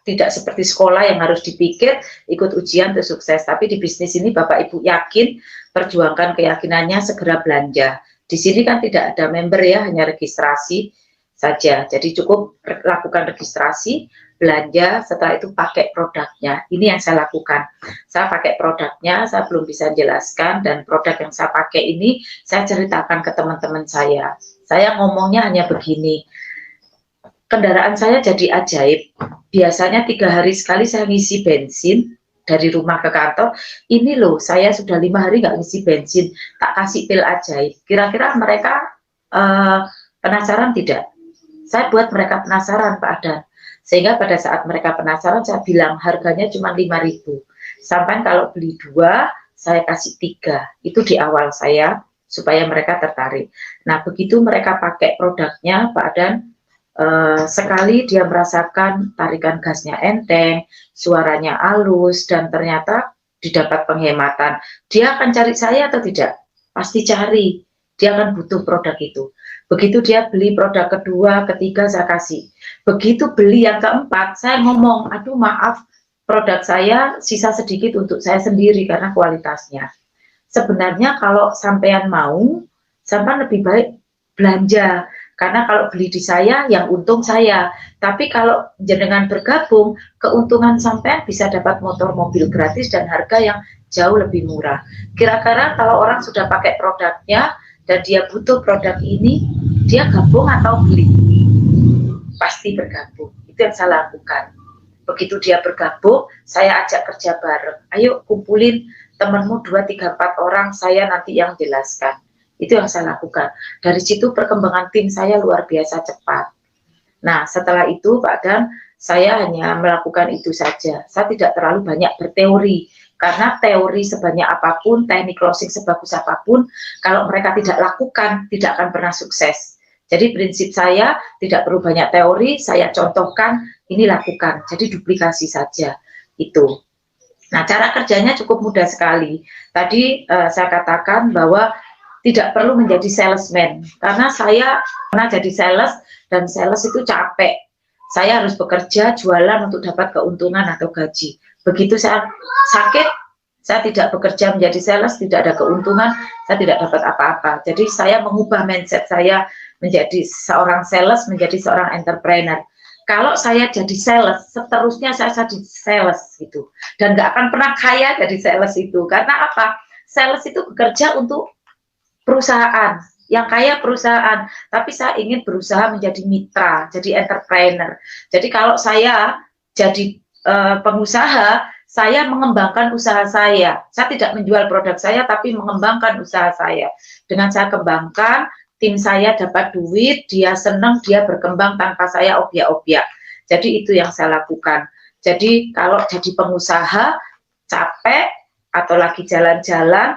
tidak seperti sekolah yang harus dipikir ikut ujian untuk sukses, tapi di bisnis ini Bapak Ibu yakin, perjuangkan keyakinannya, segera belanja. Di sini kan tidak ada member ya, hanya registrasi saja. Jadi cukup lakukan registrasi, belanja, setelah itu pakai produknya. Ini yang saya lakukan. Saya pakai produknya, saya belum bisa jelaskan, dan produk yang saya pakai ini saya ceritakan ke teman-teman saya. Saya ngomongnya hanya begini, kendaraan saya jadi ajaib. Biasanya 3 hari sekali saya ngisi bensin dari rumah ke kantor. Ini loh, saya sudah 5 hari nggak ngisi bensin, tak kasih pil ajaib. Kira-kira mereka penasaran tidak? Saya buat mereka penasaran Pak Adan. Sehingga pada saat mereka penasaran, saya bilang harganya cuma 5.000. Sampai kalau beli 2, saya kasih 3. Itu di awal saya, supaya mereka tertarik. Nah, begitu mereka pakai produknya Pak Adan, sekali dia merasakan tarikan gasnya enteng, suaranya halus, dan ternyata didapat penghematan. Dia akan cari saya atau tidak? Pasti cari. Dia akan butuh produk itu. Begitu dia beli produk kedua, ketiga, saya kasih. Begitu beli yang keempat, saya ngomong, aduh maaf, produk saya sisa sedikit untuk saya sendiri karena kualitasnya. Sebenarnya kalau sampean mau, sampean lebih baik belanja. Karena kalau beli di saya, yang untung saya. Tapi kalau jenengan bergabung, keuntungan sampean bisa dapat motor mobil gratis dan harga yang jauh lebih murah. Kira-kira kalau orang sudah pakai produknya dan dia butuh produk ini, dia gabung atau beli? Pasti bergabung. Itu yang saya lakukan. Begitu dia bergabung, saya ajak kerja bareng. Ayo kumpulin temanmu 2, 3, 4 orang, saya nanti yang jelaskan. Itu yang saya lakukan. Dari situ perkembangan tim saya luar biasa cepat. Nah, setelah itu Pak Dan, saya hanya melakukan itu saja. Saya tidak terlalu banyak berteori. Karena teori sebanyak apapun, teknik closing sebagus apapun, kalau mereka tidak lakukan, tidak akan pernah sukses. Jadi prinsip saya tidak perlu banyak teori, saya contohkan, ini lakukan. Jadi duplikasi saja. Itu. Nah, cara kerjanya cukup mudah sekali. Tadi saya katakan bahwa tidak perlu menjadi salesman, karena saya pernah jadi sales, dan sales itu capek. Saya harus bekerja, jualan untuk dapat keuntungan atau gaji. Begitu saya sakit, saya tidak bekerja menjadi sales, tidak ada keuntungan, saya tidak dapat apa-apa. Jadi saya mengubah mindset saya menjadi seorang sales, menjadi seorang entrepreneur. Kalau saya jadi sales, seterusnya saya jadi sales gitu. Dan nggak akan pernah kaya dari sales itu. Karena apa? Sales itu bekerja untuk perusahaan, yang kaya perusahaan, tapi saya ingin berusaha menjadi mitra, jadi entrepreneur. Jadi kalau saya jadi pengusaha, saya mengembangkan usaha saya. Saya tidak menjual produk saya, tapi mengembangkan usaha saya. Dengan saya kembangkan, tim saya dapat duit, dia senang, dia berkembang tanpa saya obiak-obiak. Jadi itu yang saya lakukan. Jadi kalau jadi pengusaha, capek, atau lagi jalan-jalan,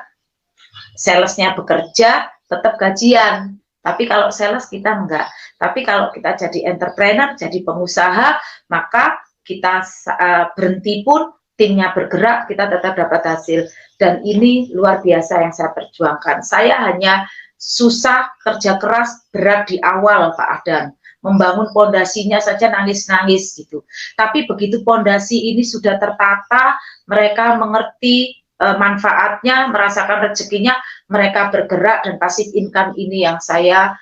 salesnya bekerja, tetap gajian. Tapi kalau sales kita enggak. Tapi kalau kita jadi entrepreneur, jadi pengusaha, maka kita berhenti pun timnya bergerak, kita tetap dapat hasil. Dan ini luar biasa yang saya perjuangkan. Saya hanya susah, kerja keras, berat di awal Pak Adan. Membangun pondasinya saja nangis-nangis gitu. Tapi begitu pondasi ini sudah tertata, mereka mengerti manfaatnya, merasakan rezekinya, mereka bergerak, dan passive income ini yang saya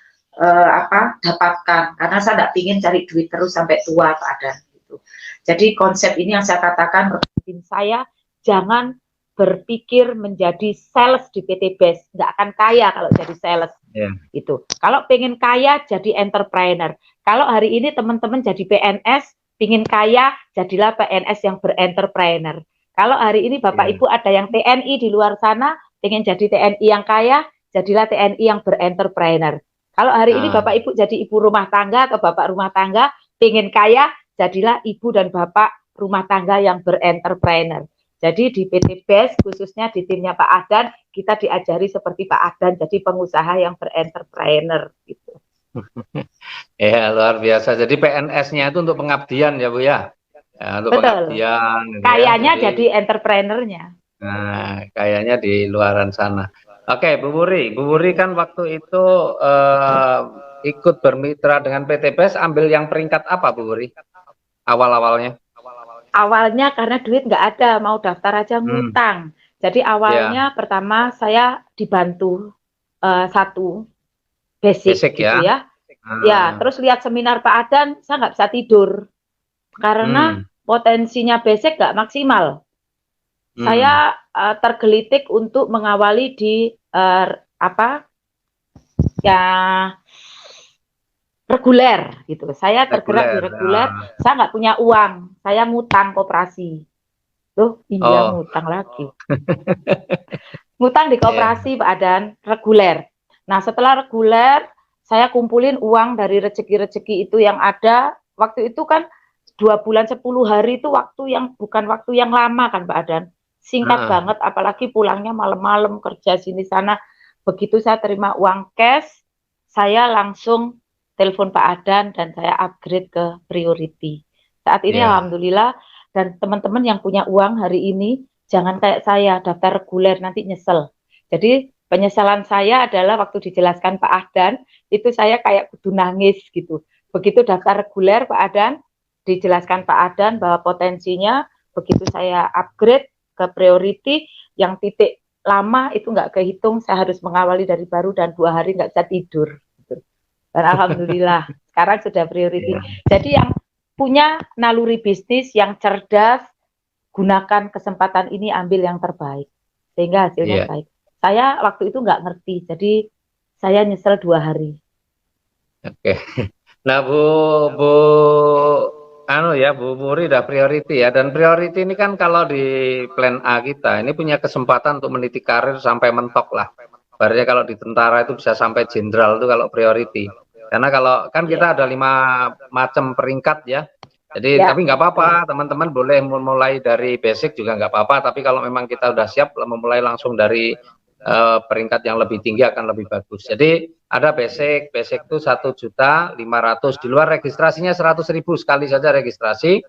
dapatkan, karena saya tidak ingin cari duit terus sampai tua Pak Adan gitu. Jadi konsep ini yang saya katakan, tim saya jangan berpikir menjadi sales di PT BES, nggak akan kaya kalau jadi sales. Gitu. Kalau pengen kaya jadi entrepreneur. Kalau hari ini teman-teman jadi PNS, pengen kaya, jadilah PNS yang berentrepreneur. Kalau hari ini Bapak Ibu ada yang TNI di luar sana, pengen jadi TNI yang kaya, jadilah TNI yang berentrepreneur. Kalau hari ini Bapak Ibu jadi ibu rumah tangga atau bapak rumah tangga, pengen kaya, jadilah ibu dan bapak rumah tangga yang berentrepreneur. Jadi di PT BES, khususnya di timnya Pak Adan, kita diajari seperti Pak Adan, jadi pengusaha yang berentrepreneur. Gitu. Ya, luar biasa. Jadi PNS-nya itu untuk pengabdian ya Bu ya? Ya, untuk Betul. pengabdian. Kayaknya ya. Jadi entrepreneurnya. Nah, kayaknya di luaran sana. Oke, Bu Wuri kan waktu itu ikut bermitra dengan PT BES, ambil yang peringkat apa Bu Wuri? Awal-awalnya? Awalnya karena duit nggak ada, mau daftar aja ngutang. Jadi awalnya pertama saya dibantu satu basic gitu ya. Ya, terus lihat seminar Pak Adan, saya nggak bisa tidur karena potensinya basic nggak maksimal. Saya tergelitik untuk mengawali di reguler gitu. Saya tergerak di reguler, saya nggak punya uang, saya ngutang koperasi. Tuh, iya ngutang lagi. Ngutang di koperasi Pak Adan, reguler. Nah, setelah reguler, saya kumpulin uang dari rezeki-rezeki itu yang ada. Waktu itu kan 2 bulan 10 hari itu waktu yang bukan waktu yang lama kan Pak Adan. Singkat banget, apalagi pulangnya malam-malam kerja sini sana. Begitu saya terima uang cash, saya langsung telepon Pak Adan dan saya upgrade ke priority. Saat ini alhamdulillah, dan teman-teman yang punya uang hari ini, jangan kayak saya daftar reguler nanti nyesel. Jadi penyesalan saya adalah waktu dijelaskan Pak Adan, itu saya kayak kudu nangis gitu. Begitu daftar reguler Pak Adan, dijelaskan Pak Adan bahwa potensinya, begitu saya upgrade ke priority, yang titik lama itu nggak kehitung, saya harus mengawali dari baru dan 2 hari nggak bisa tidur. Dan alhamdulillah sekarang sudah priority. Jadi yang punya naluri bisnis yang cerdas, gunakan kesempatan ini, ambil yang terbaik sehingga hasilnya baik. Saya waktu itu nggak ngerti, jadi saya nyesel 2 hari. Oke. Nah Bu Muri udah priority ya, dan priority ini kan kalau di plan A kita ini punya kesempatan untuk meniti karir sampai mentok lah. Barunya kalau di tentara itu bisa sampai jenderal itu kalau priority. Karena kalau kan kita ada 5 macam peringkat ya. Jadi tapi nggak apa-apa, teman-teman boleh memulai dari basic juga nggak apa-apa. Tapi kalau memang kita udah siap memulai langsung dari peringkat yang lebih tinggi akan lebih bagus. Jadi ada basic itu 1.500.000, di luar registrasinya 100.000 sekali saja registrasi.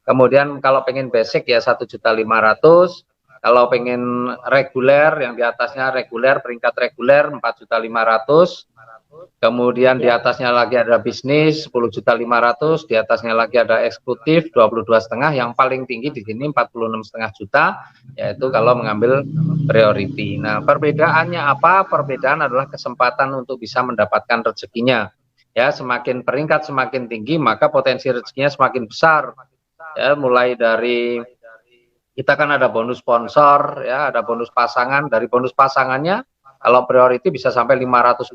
Kemudian kalau pengen basic ya 1.500.000. Kalau pengen reguler, yang di atasnya reguler, peringkat reguler 4.500.000. Kemudian di atasnya lagi ada bisnis 10.500.000, di atasnya lagi ada eksekutif 22,5, yang paling tinggi di sini 46,5 juta, yaitu kalau mengambil priority. Nah, perbedaannya apa? Perbedaan adalah kesempatan untuk bisa mendapatkan rezekinya. Ya, semakin peringkat semakin tinggi, maka potensi rezekinya semakin besar. Ya, mulai dari kita kan ada bonus sponsor, ya, ada bonus pasangan. Dari bonus pasangannya, kalau priority bisa sampai 558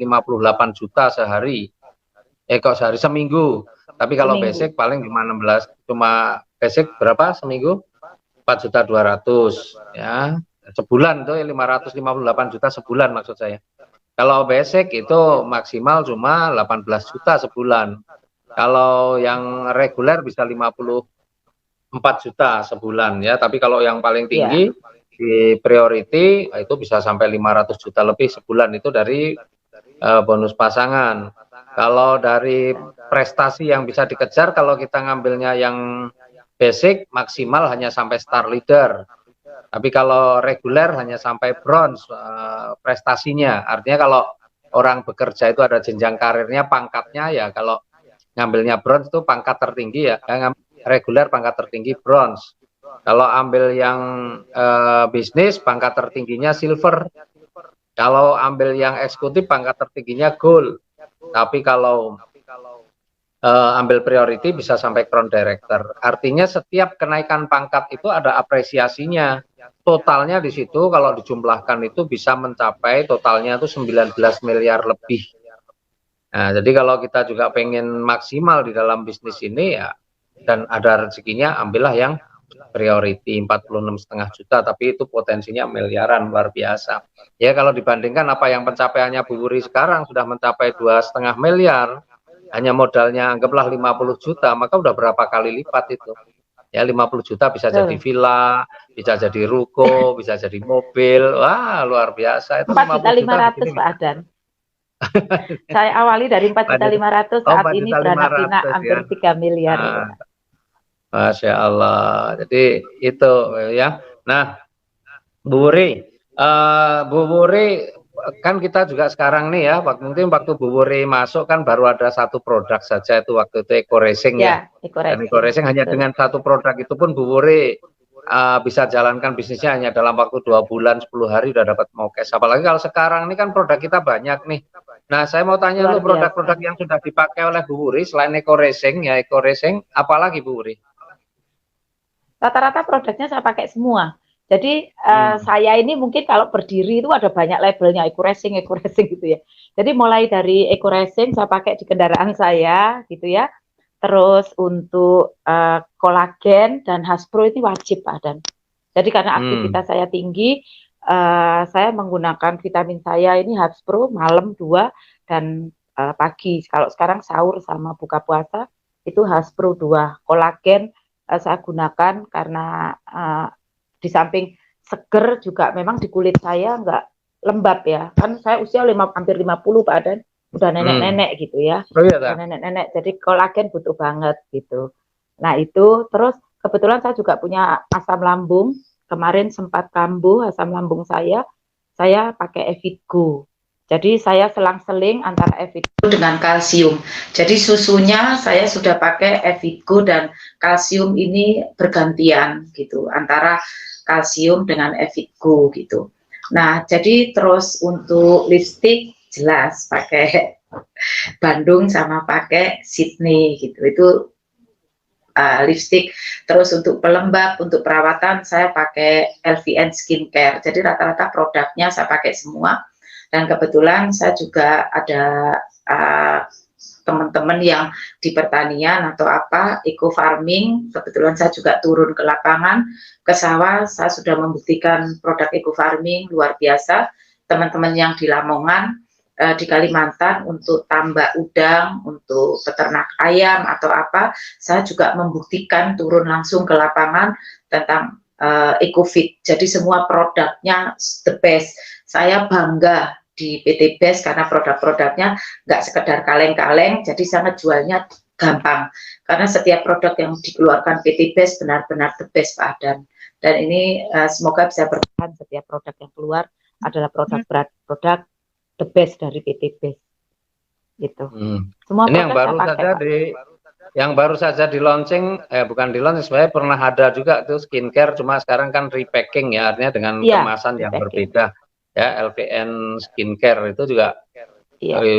juta sehari. Kok sehari, seminggu. Tapi kalau basic paling 16, cuma basic berapa seminggu? 4.200.000 ya. Sebulan tuh 558 juta sebulan maksud saya. Kalau basic itu maksimal cuma 18 juta sebulan. Kalau yang reguler bisa 54 juta sebulan ya, tapi kalau yang paling tinggi di priority itu bisa sampai 500 juta lebih sebulan, itu dari bonus pasangan. Kalau dari prestasi yang bisa dikejar, kalau kita ngambilnya yang basic maksimal hanya sampai star leader. Tapi kalau reguler hanya sampai bronze prestasinya. Artinya kalau orang bekerja itu ada jenjang karirnya, pangkatnya ya, kalau ngambilnya bronze itu pangkat tertinggi ya, reguler pangkat tertinggi bronze. Kalau ambil yang bisnis pangkat tertingginya silver. Kalau ambil yang eksekutif pangkat tertingginya gold. Tapi kalau ambil priority bisa sampai crown director. Artinya setiap kenaikan pangkat itu ada apresiasinya. Totalnya di situ kalau dijumlahkan itu bisa mencapai totalnya itu 19 miliar lebih. Nah, jadi kalau kita juga pengen maksimal di dalam bisnis ini ya, dan ada rezekinya, ambillah yang priority 46,5 juta, tapi itu potensinya miliaran, luar biasa. Ya kalau dibandingkan apa yang pencapaiannya Bu Wuri sekarang sudah mencapai 2,5 miliar, hanya modalnya anggaplah 50 juta, maka udah berapa kali lipat itu. Ya 50 juta bisa jadi villa, bisa jadi ruko, bisa jadi mobil. Wah, luar biasa. Itu 4.500.000 Pak Adan. Saya awali dari 4.500.000, saat ini beranak pinak hampir 3 miliar. Nah, Masya Allah. Jadi itu ya. Nah, Bu Wuri, kan kita juga sekarang nih ya, mungkin waktu Bu Wuri masuk kan baru ada satu produk saja, itu waktu itu Eco Racing ya. Dan Eco Racing hanya dengan satu produk itu pun Bu Wuri bisa jalankan bisnisnya hanya dalam waktu 2 bulan 10 hari udah dapat mokes. Apalagi kalau sekarang ini kan produk kita banyak nih. Nah, saya mau tanya lu produk-produk yang sudah dipakai oleh Bu Wuri selain Eco Racing ya, Eco Racing apalagi Bu Wuri? Rata-rata produknya saya pakai semua. Jadi saya ini mungkin kalau berdiri itu ada banyak labelnya Eco Racing gitu ya. Jadi mulai dari Eco Racing saya pakai di kendaraan saya gitu ya. Terus untuk kolagen dan Hasbro ini wajib Pak Dan. Jadi karena aktivitas saya tinggi, saya menggunakan vitamin saya ini Hasbro malam 2 dan pagi. Kalau sekarang sahur sama buka puasa itu Hasbro 2. Kolagen saya gunakan karena di samping seger juga memang di kulit saya nggak lembab ya. Kan saya usia hampir 50 Pak Adan, udah nenek-nenek gitu ya. Udah nenek-nenek, jadi kolagen butuh banget gitu. Nah itu, terus kebetulan saya juga punya asam lambung. Kemarin sempat kambuh asam lambung saya pakai Evitgo. Jadi saya selang-seling antara Evitgo dengan kalsium. Jadi susunya saya sudah pakai Evitgo dan kalsium ini bergantian gitu, antara kalsium dengan Evitgo gitu. Nah, jadi terus untuk lipstick jelas pakai Bandung sama pakai Sydney gitu. Itu lipstick. Terus untuk pelembab, untuk perawatan saya pakai LVN Skincare. Jadi rata-rata produknya saya pakai semua. Dan kebetulan saya juga ada teman-teman yang di pertanian atau apa, eco farming. Kebetulan saya juga turun ke lapangan, ke sawah. Saya sudah membuktikan produk eco farming luar biasa. Teman-teman yang di Lamongan, di Kalimantan untuk tambak udang, untuk peternak ayam atau apa, saya juga membuktikan turun langsung ke lapangan tentang EcoFit. Jadi semua produknya the best. Saya bangga di PT Best karena produk-produknya nggak sekedar kaleng-kaleng, jadi sangat jualnya gampang. Karena setiap produk yang dikeluarkan PT Best benar-benar the best Pak Adan. Dan ini semoga bisa bertahan, setiap produk yang keluar adalah produk the best dari PT Best gitu. Semua ini yang baru saja yang baru saja di launching, bukan di launching, sebenarnya pernah ada juga tuh skincare, cuma sekarang kan repacking ya, artinya dengan kemasan yang berbeda ya. LVN Skincare itu juga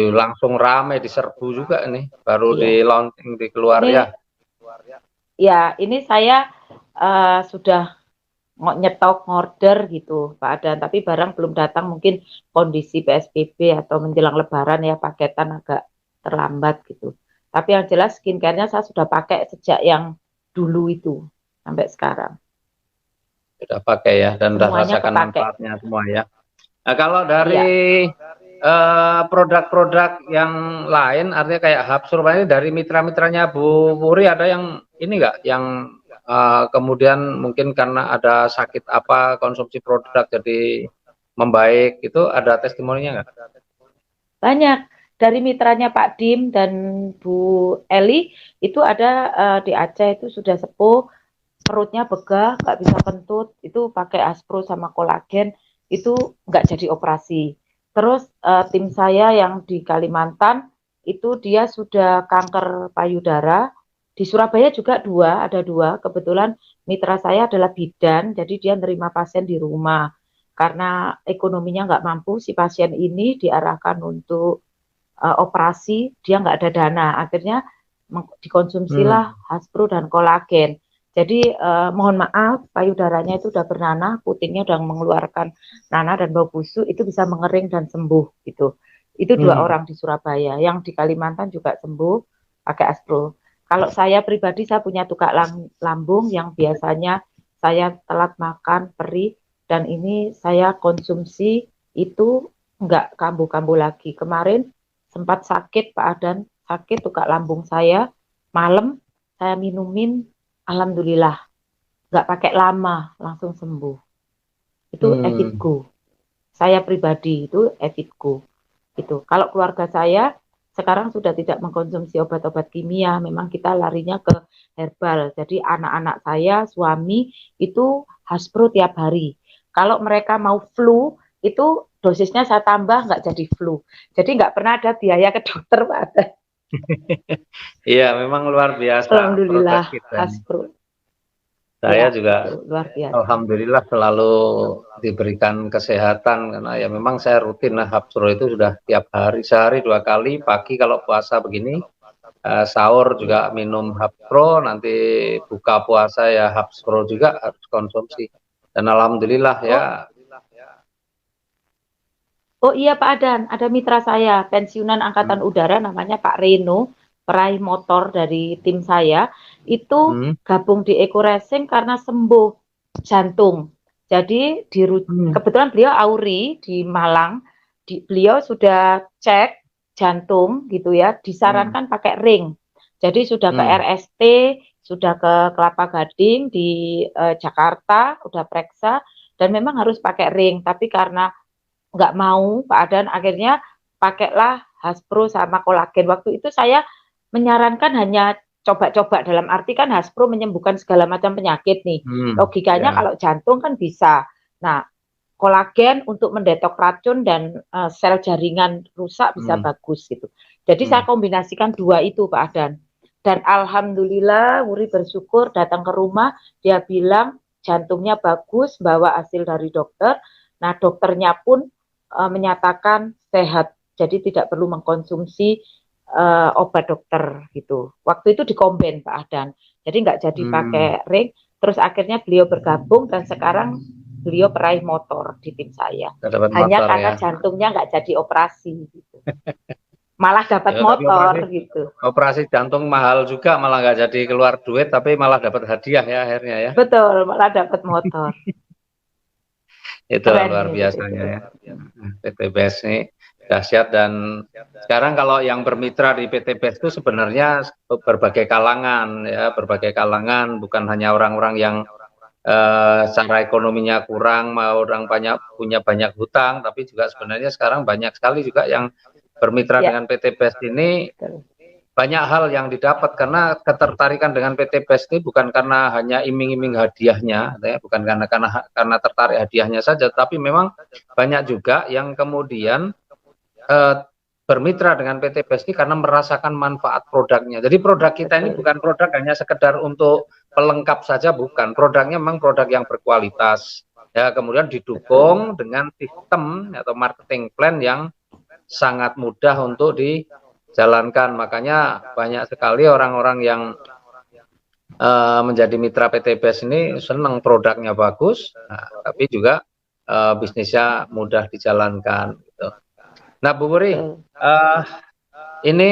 langsung rame diserbu juga nih, baru di launching di keluar ini, ya ini saya sudah nyetok order gitu Pak Adan, tapi barang belum datang, mungkin kondisi PSBB atau menjelang lebaran ya, paketan agak terlambat gitu. Tapi yang jelas skincare-nya saya sudah pakai sejak yang dulu itu sampai sekarang. Sudah pakai ya, dan sudah rasakan manfaatnya semua ya. Nah kalau dari produk-produk yang lain, artinya kayak Hasbro ini dari mitra-mitranya Bu Wuri ada yang ini enggak, yang kemudian mungkin karena ada sakit apa, konsumsi produk jadi membaik, itu ada testimoninya nggak? Banyak. Dari mitranya Pak Dim dan Bu Eli, itu ada di Aceh, itu sudah sepuh, perutnya begah, nggak bisa kentut, itu pakai Hasbro sama kolagen, itu nggak jadi operasi. Terus tim saya yang di Kalimantan, itu dia sudah kanker payudara. Di Surabaya juga ada dua. Kebetulan mitra saya adalah bidan, jadi dia nerima pasien di rumah. Karena ekonominya nggak mampu, si pasien ini diarahkan untuk operasi, dia nggak ada dana. Akhirnya dikonsumsilah Haspro dan kolagen. Jadi mohon maaf, payudaranya itu udah bernanah, putingnya udah mengeluarkan nanah dan bau busuk, itu bisa mengering dan sembuh gitu. Itu 2 orang di Surabaya, yang di Kalimantan juga sembuh pakai Haspro. Kalau saya pribadi, saya punya tukak lambung yang biasanya saya telat makan, perih, dan ini saya konsumsi itu enggak kambuh-kambuh lagi. Kemarin sempat sakit Pak Adan, sakit tukak lambung saya, malam saya minumin, alhamdulillah, nggak pakai lama, langsung sembuh. Itu Evitgo. Saya pribadi itu Evitgo. Itu. Kalau keluarga saya sekarang sudah tidak mengkonsumsi obat-obat kimia, memang kita larinya ke herbal. Jadi anak-anak saya, suami itu Haspro tiap hari. Kalau mereka mau flu, itu dosisnya saya tambah, nggak jadi flu. Jadi nggak pernah ada biaya ke dokter, Pak. Iya, memang luar biasa produk Alhamdulillah, kita. Haspro. Saya Ya, juga luar biasa. alhamdulillah selalu diberikan kesehatan, karena ya memang saya rutin lah Haspro itu sudah tiap hari, sehari 2 kali, pagi kalau puasa begini, sahur juga minum Haspro, nanti buka puasa ya Haspro juga harus konsumsi. Dan alhamdulillah ya. Oh iya Pak Adan, ada mitra saya, pensiunan Angkatan Udara namanya Pak Reno, peraih motor dari tim saya, itu gabung di Eco Racing karena sembuh jantung. Jadi kebetulan beliau Auri di Malang, beliau sudah cek jantung gitu ya, disarankan pakai ring. Jadi sudah ke RST, sudah ke Kelapa Gading di Jakarta, udah periksa, dan memang harus pakai ring. Tapi karena nggak mau Pak Adan, akhirnya pakailah Haspro sama kolagen. Waktu itu saya menyarankan hanya coba-coba, dalam arti kan Haspro menyembuhkan segala macam penyakit nih. Logikanya kalau jantung kan bisa. Nah, kolagen untuk mendetok racun dan sel jaringan rusak bisa bagus gitu. Jadi saya kombinasikan 2 itu Pak Adan. Dan alhamdulillah Wuri bersyukur datang ke rumah, dia bilang jantungnya bagus, bawa hasil dari dokter. Nah, dokternya pun menyatakan sehat, jadi tidak perlu mengkonsumsi obat dokter gitu. Waktu itu dikomben Pak Adan, jadi nggak jadi pakai ring. Terus akhirnya beliau bergabung dan sekarang beliau peraih motor di tim saya. Hanya karena jantungnya nggak jadi operasi gitu. Malah dapat motor gitu. Operasi jantung mahal juga, malah nggak jadi keluar duit, tapi malah dapat hadiah ya akhirnya ya. Betul, malah dapat motor. Itu luar biasanya ya. PTBS ini dahsyat. Dan sekarang kalau yang bermitra di PTBS itu sebenarnya berbagai kalangan ya, berbagai kalangan, bukan hanya orang-orang yang secara ekonominya kurang, mau orang punya banyak hutang, tapi juga sebenarnya sekarang banyak sekali juga yang bermitra dengan PTBS ini. Banyak hal yang didapat, karena ketertarikan dengan PTBS ini bukan karena hanya iming-iming hadiahnya, ya, bukan karena tertarik hadiahnya saja, tapi memang banyak juga yang kemudian bermitra dengan PTBS ini karena merasakan manfaat produknya. Jadi produk kita ini bukan produk hanya sekedar untuk pelengkap saja, bukan. Produknya memang produk yang berkualitas, ya, kemudian didukung dengan sistem atau marketing plan yang sangat mudah untuk dijalankan. Makanya banyak sekali orang-orang yang menjadi mitra PTBS ini senang produknya bagus, tapi juga bisnisnya mudah dijalankan gitu. Nah Bu Wuri, ini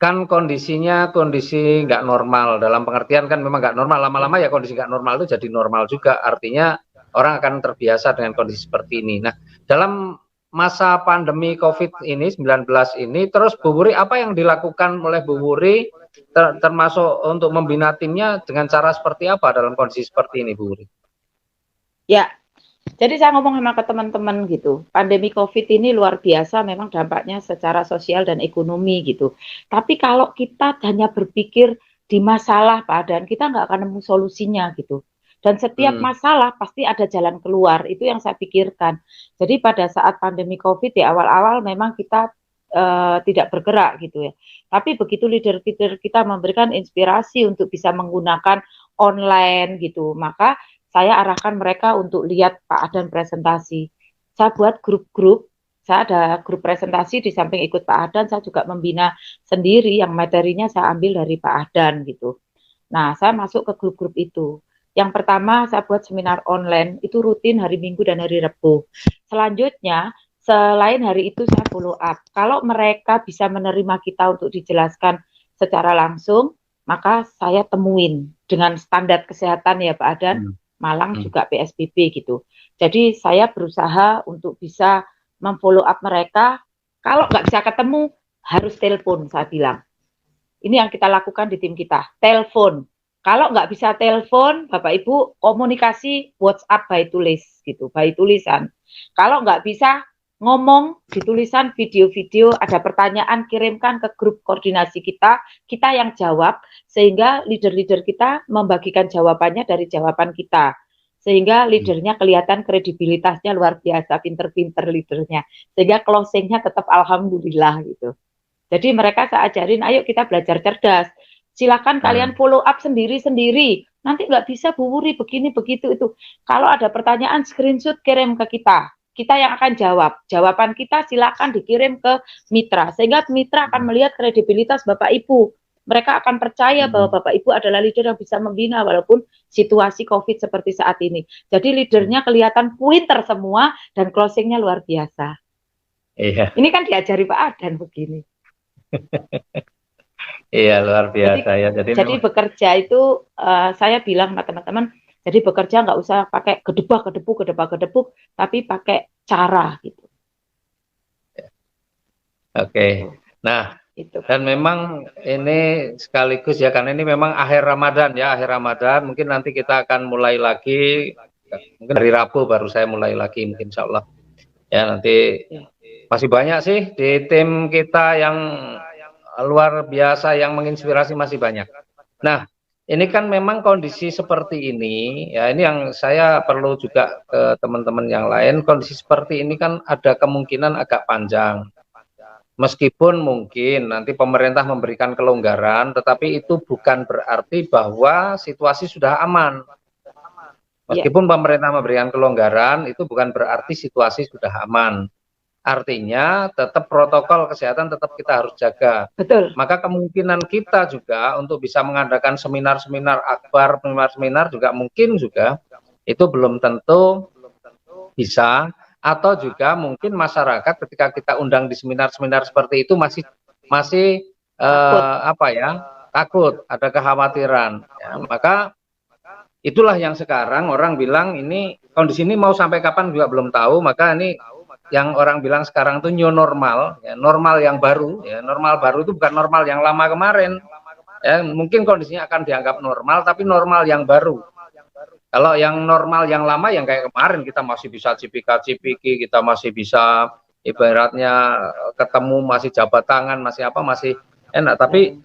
kan kondisinya kondisi nggak normal, dalam pengertian kan memang nggak normal, lama-lama ya kondisi nggak normal itu jadi normal juga, artinya orang akan terbiasa dengan kondisi seperti ini. Nah, dalam masa pandemi COVID-19 ini, terus Bu Wuri, apa yang dilakukan oleh Bu Wuri termasuk untuk membina timnya dengan cara seperti apa dalam kondisi seperti ini, Bu Wuri? Ya, jadi saya ngomong sama ke teman-teman gitu, pandemi COVID ini luar biasa, memang dampaknya secara sosial dan ekonomi gitu. Tapi kalau kita hanya berpikir di masalah Pak Adan, kita nggak akan nemu solusinya gitu. Dan setiap masalah pasti ada jalan keluar, itu yang saya pikirkan. Jadi pada saat pandemi COVID di awal-awal memang kita tidak bergerak gitu ya. Tapi begitu leader-leader kita memberikan inspirasi untuk bisa menggunakan online gitu, maka saya arahkan mereka untuk lihat Pak Adan presentasi. Saya buat grup-grup, saya ada grup presentasi di samping ikut Pak Adan, saya juga membina sendiri yang materinya saya ambil dari Pak Adan gitu. Nah, saya masuk ke grup-grup itu. Yang pertama saya buat seminar online, itu rutin hari Minggu dan hari Rabu. Selanjutnya, selain hari itu saya follow up. Kalau mereka bisa menerima kita untuk dijelaskan secara langsung, maka saya temuin dengan standar kesehatan ya Pak Adan, Malang juga PSBB gitu. Jadi saya berusaha untuk bisa memfollow up mereka. Kalau nggak bisa ketemu, harus telepon, saya bilang. Ini yang kita lakukan di tim kita, telepon. Kalau nggak bisa telepon, Bapak Ibu komunikasi WhatsApp by tulis gitu, by tulisan. Kalau nggak bisa ngomong di tulisan video-video, ada pertanyaan kirimkan ke grup koordinasi kita yang jawab, sehingga leader-leader kita membagikan jawabannya dari jawaban kita. Sehingga leadernya kelihatan kredibilitasnya luar biasa, pinter-pinter leadernya. Sehingga closingnya tetap alhamdulillah gitu. Jadi mereka saya ajarin, ayo kita belajar cerdas. Silakan kalian follow up sendiri-sendiri. Nanti nggak bisa Bu Wuri begini begitu itu. Kalau ada pertanyaan screenshot kirim ke kita. Kita yang akan jawab. Jawaban kita silakan dikirim ke mitra. Sehingga mitra akan melihat kredibilitas Bapak Ibu. Mereka akan percaya bahwa Bapak Ibu adalah leader yang bisa membina walaupun situasi COVID seperti saat ini. Jadi leadernya kelihatan pinter semua dan closingnya luar biasa. Iya. Ini kan diajari Pak Adan begini. Iya, luar biasa ya. Jadi bekerja itu saya bilang sama teman-teman, jadi bekerja nggak usah pakai gedebak-gedebuk, tapi pakai cara gitu. Oke. Nah, itu. Dan memang ini sekaligus ya, karena ini memang akhir Ramadan ya, akhir Ramadan. Mungkin nanti kita akan mulai lagi, mungkin hari Rabu baru saya mulai lagi, mungkin insya Allah. Ya, nanti masih banyak sih di tim kita yang luar biasa, yang menginspirasi masih banyak. Nah, ini kan memang kondisi seperti ini, ya ini yang saya perlu juga ke teman-teman yang lain, kondisi seperti ini kan ada kemungkinan agak panjang. Meskipun mungkin nanti pemerintah memberikan kelonggaran, tetapi itu bukan berarti bahwa situasi sudah aman. Meskipun pemerintah memberikan kelonggaran, itu bukan berarti situasi sudah aman. Artinya tetap protokol kesehatan tetap kita harus jaga. Betul. Maka kemungkinan kita juga untuk bisa mengadakan seminar-seminar akbar, seminar-seminar juga mungkin juga itu belum tentu bisa, atau juga mungkin masyarakat ketika kita undang di seminar-seminar seperti itu masih takut, ada kekhawatiran. Ya, maka itulah yang sekarang orang bilang ini kondisi ini mau sampai kapan juga belum tahu. Maka ini yang orang bilang sekarang itu new normal, ya, normal yang baru, ya, normal baru itu bukan normal yang lama kemarin, ya, mungkin kondisinya akan dianggap normal, tapi normal yang baru. Kalau yang normal yang lama yang kayak kemarin kita masih bisa cipika-cipiki, kita masih bisa ibaratnya ketemu, masih jabat tangan, masih apa, masih enak. Tapi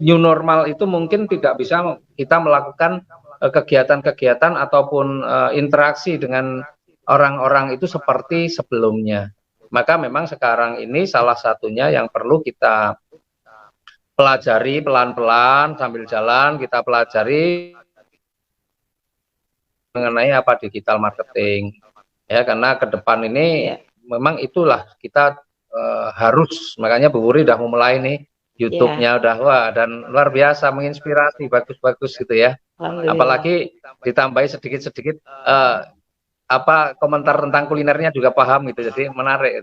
new normal itu mungkin tidak bisa kita melakukan kegiatan-kegiatan ataupun interaksi dengan orang-orang itu seperti sebelumnya. Maka memang sekarang ini salah satunya yang perlu kita pelajari pelan-pelan sambil jalan, kita pelajari mengenai apa digital marketing. Ya, karena ke depan ini memang itulah kita harus, makanya Bu Wuri udah memulai nih YouTube-nya udah wah, dan luar biasa menginspirasi, bagus-bagus gitu ya. Apalagi ditambahi sedikit-sedikit komentar tentang kulinernya juga paham gitu, jadi menarik.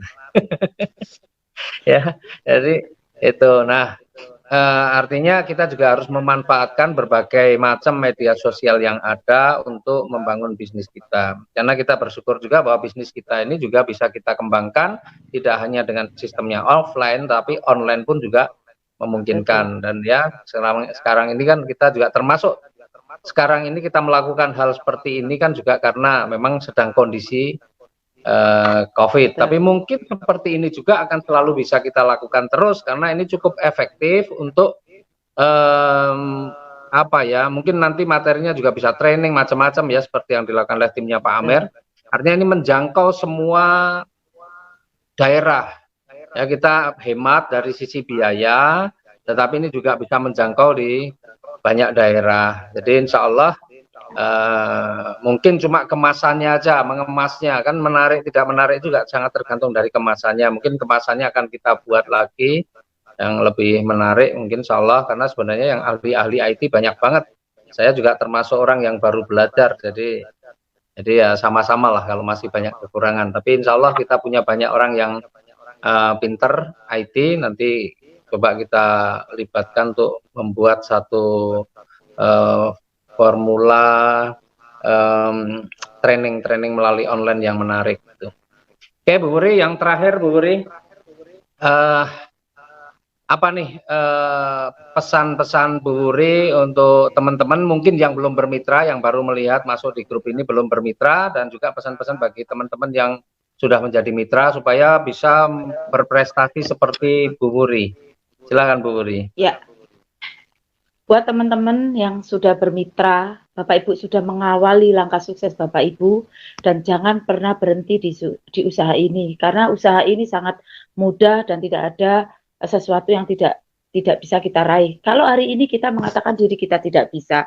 Ya, jadi itu. Nah, artinya kita juga harus memanfaatkan berbagai macam media sosial yang ada untuk membangun bisnis kita. Karena kita bersyukur juga bahwa bisnis kita ini juga bisa kita kembangkan tidak hanya dengan sistemnya offline, tapi online pun juga memungkinkan. Dan ya sekarang ini kan kita juga termasuk sekarang ini kita melakukan hal seperti ini kan juga karena memang sedang kondisi COVID. Tapi mungkin seperti ini juga akan selalu bisa kita lakukan terus karena ini cukup efektif untuk mungkin nanti materinya juga bisa training macam-macam ya, seperti yang dilakukan oleh timnya Pak Amer. Artinya ini menjangkau semua daerah. Ya, kita hemat dari sisi biaya, tetapi ini juga bisa menjangkau di banyak daerah. Jadi insya Allah Mungkin cuma kemasannya aja, mengemasnya kan menarik tidak menarik juga sangat tergantung dari kemasannya. Mungkin kemasannya akan kita buat lagi yang lebih menarik mungkin insya Allah, karena sebenarnya yang ahli-ahli IT banyak banget. Saya juga termasuk orang yang baru belajar, jadi ya sama-sama lah kalau masih banyak kekurangan. Tapi insya Allah kita punya banyak orang yang pinter IT, nanti coba kita libatkan untuk membuat satu formula training melalui online yang menarik gitu. Oke Bu Wuri, yang terakhir Bu Wuri, apa nih pesan-pesan Bu Wuri untuk teman-teman mungkin yang belum bermitra, yang baru melihat masuk di grup ini belum bermitra, dan juga pesan-pesan bagi teman-teman yang sudah menjadi mitra supaya bisa berprestasi seperti Bu Wuri. Silakan Bu Wuri. Ya, buat teman-teman yang sudah bermitra, Bapak Ibu sudah mengawali langkah sukses Bapak Ibu, dan jangan pernah berhenti di usaha ini, karena usaha ini sangat mudah dan tidak ada sesuatu yang tidak bisa kita raih. Kalau hari ini kita mengatakan diri kita tidak bisa,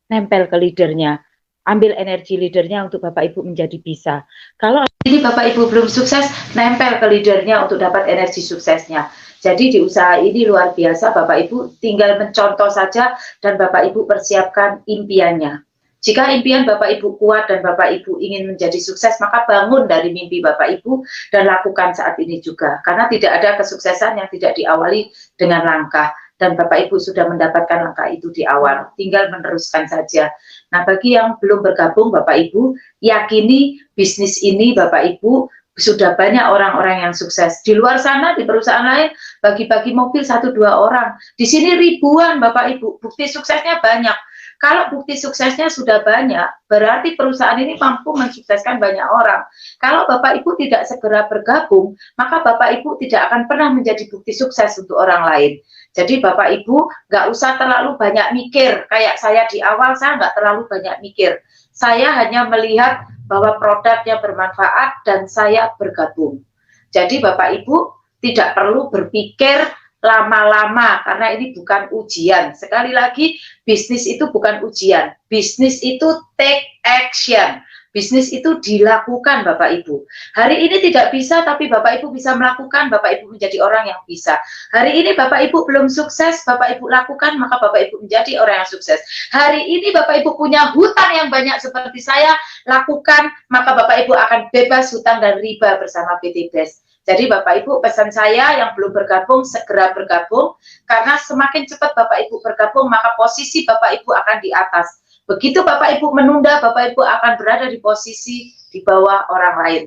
nempel ke leadernya, ambil energi leadernya untuk Bapak Ibu menjadi bisa. Kalau ini Bapak Ibu belum sukses, nempel ke leadernya untuk dapat energi suksesnya. Jadi di usaha ini luar biasa, Bapak Ibu tinggal mencontoh saja dan Bapak Ibu persiapkan impiannya. Jika impian Bapak Ibu kuat dan Bapak Ibu ingin menjadi sukses, maka bangun dari mimpi Bapak Ibu dan lakukan saat ini juga. Karena tidak ada kesuksesan yang tidak diawali dengan langkah. Dan Bapak Ibu sudah mendapatkan langkah itu di awal, tinggal meneruskan saja. Nah, bagi yang belum bergabung Bapak Ibu, yakini bisnis ini Bapak Ibu sudah banyak orang-orang yang sukses. Di luar sana, di perusahaan lain, bagi-bagi mobil 1-2 orang. Di sini ribuan Bapak Ibu, bukti suksesnya banyak. Kalau bukti suksesnya sudah banyak, berarti perusahaan ini mampu mensukseskan banyak orang. Kalau Bapak Ibu tidak segera bergabung, maka Bapak Ibu tidak akan pernah menjadi bukti sukses untuk orang lain. Jadi Bapak Ibu nggak usah terlalu banyak mikir. Kayak saya di awal, saya nggak terlalu banyak mikir. Saya hanya melihat bahwa produknya bermanfaat dan saya bergabung. Jadi Bapak Ibu tidak perlu berpikir lama-lama, karena ini bukan ujian. Sekali lagi, bisnis itu bukan ujian. Bisnis itu take action. Bisnis itu dilakukan Bapak Ibu. Hari ini tidak bisa, tapi Bapak Ibu bisa melakukan, Bapak Ibu menjadi orang yang bisa. Hari ini Bapak Ibu belum sukses, Bapak Ibu lakukan, maka Bapak Ibu menjadi orang yang sukses. Hari ini Bapak Ibu punya hutang yang banyak seperti saya, lakukan, maka Bapak Ibu akan bebas hutang dan riba bersama PT BEST. Jadi Bapak Ibu, pesan saya yang belum bergabung, segera bergabung, karena semakin cepat Bapak Ibu bergabung, maka posisi Bapak Ibu akan di atas. Begitu Bapak Ibu menunda, Bapak Ibu akan berada di posisi di bawah orang lain.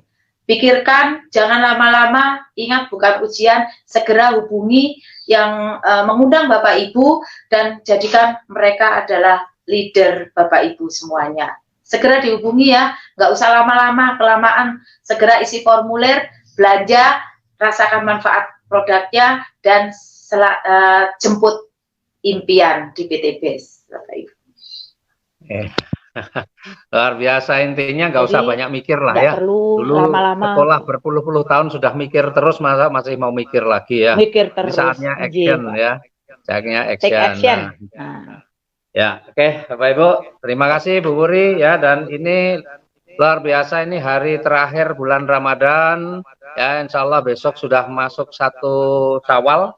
Pikirkan, jangan lama-lama, ingat bukan ujian, segera hubungi yang mengundang Bapak Ibu, dan jadikan mereka adalah leader Bapak Ibu semuanya. Segera dihubungi ya, nggak usah lama-lama, kelamaan, segera isi formulir, belanja, rasakan manfaat produknya, dan jemput impian di PT BEST, Bapak Ibu. Luar biasa, intinya nggak usah banyak mikir lah ya. Perlu dulu lama-lama sekolah berpuluh-puluh tahun sudah mikir terus, masa masih mau mikir lagi ya. Mikir terus. Ini saatnya action ya. Saatnya action. Take action. Nah. Ya, oke, Bapak Ibu, terima kasih Bu Wuri ya, dan ini luar biasa, ini hari terakhir bulan Ramadan ya, insya Allah besok sudah masuk 1 Syawal.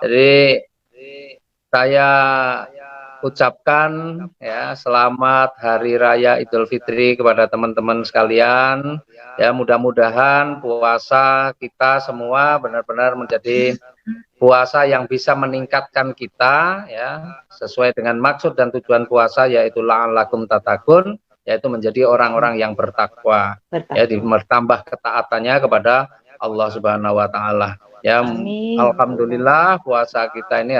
Jadi saya ucapkan ya selamat Hari Raya Idul Fitri kepada teman-teman sekalian. Ya, mudah-mudahan puasa kita semua benar-benar menjadi puasa yang bisa meningkatkan kita ya, sesuai dengan maksud dan tujuan puasa, yaitu la'allakum tattaqun, yaitu menjadi orang-orang yang bertakwa. Ya, ditambah ketaatannya kepada Allah Subhanahu wa taala. Ya, amin. Alhamdulillah puasa kita ini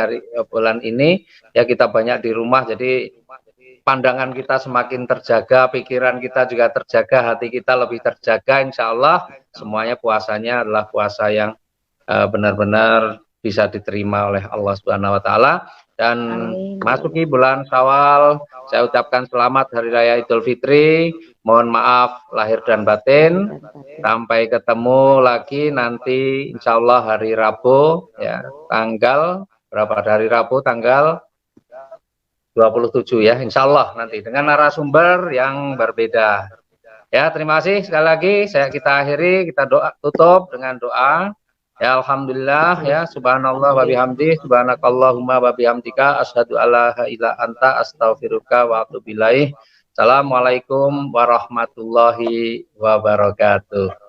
bulan ini ya kita banyak di rumah, jadi pandangan kita semakin terjaga, pikiran kita juga terjaga, hati kita lebih terjaga. Insya Allah semuanya puasanya adalah puasa yang benar-benar bisa diterima oleh Allah Subhanahu wa taala. Dan masuki bulan Syawal, saya ucapkan selamat Hari Raya Idul Fitri. Mohon maaf lahir dan batin. Sampai ketemu lagi nanti insya Allah hari Rabu ya, tanggal berapa, hari Rabu tanggal 27 ya, insya Allah nanti dengan narasumber yang berbeda. Ya, terima kasih sekali lagi. Kita akhiri, kita tutup dengan doa. Ya, alhamdulillah ya, subhanallah wa bihamdi, subhanakallahumma wa bihamdika, asyhadu alla ilaha illa anta, astaghfiruka wa atubu ilaih. Assalamualaikum warahmatullahi wabarakatuh.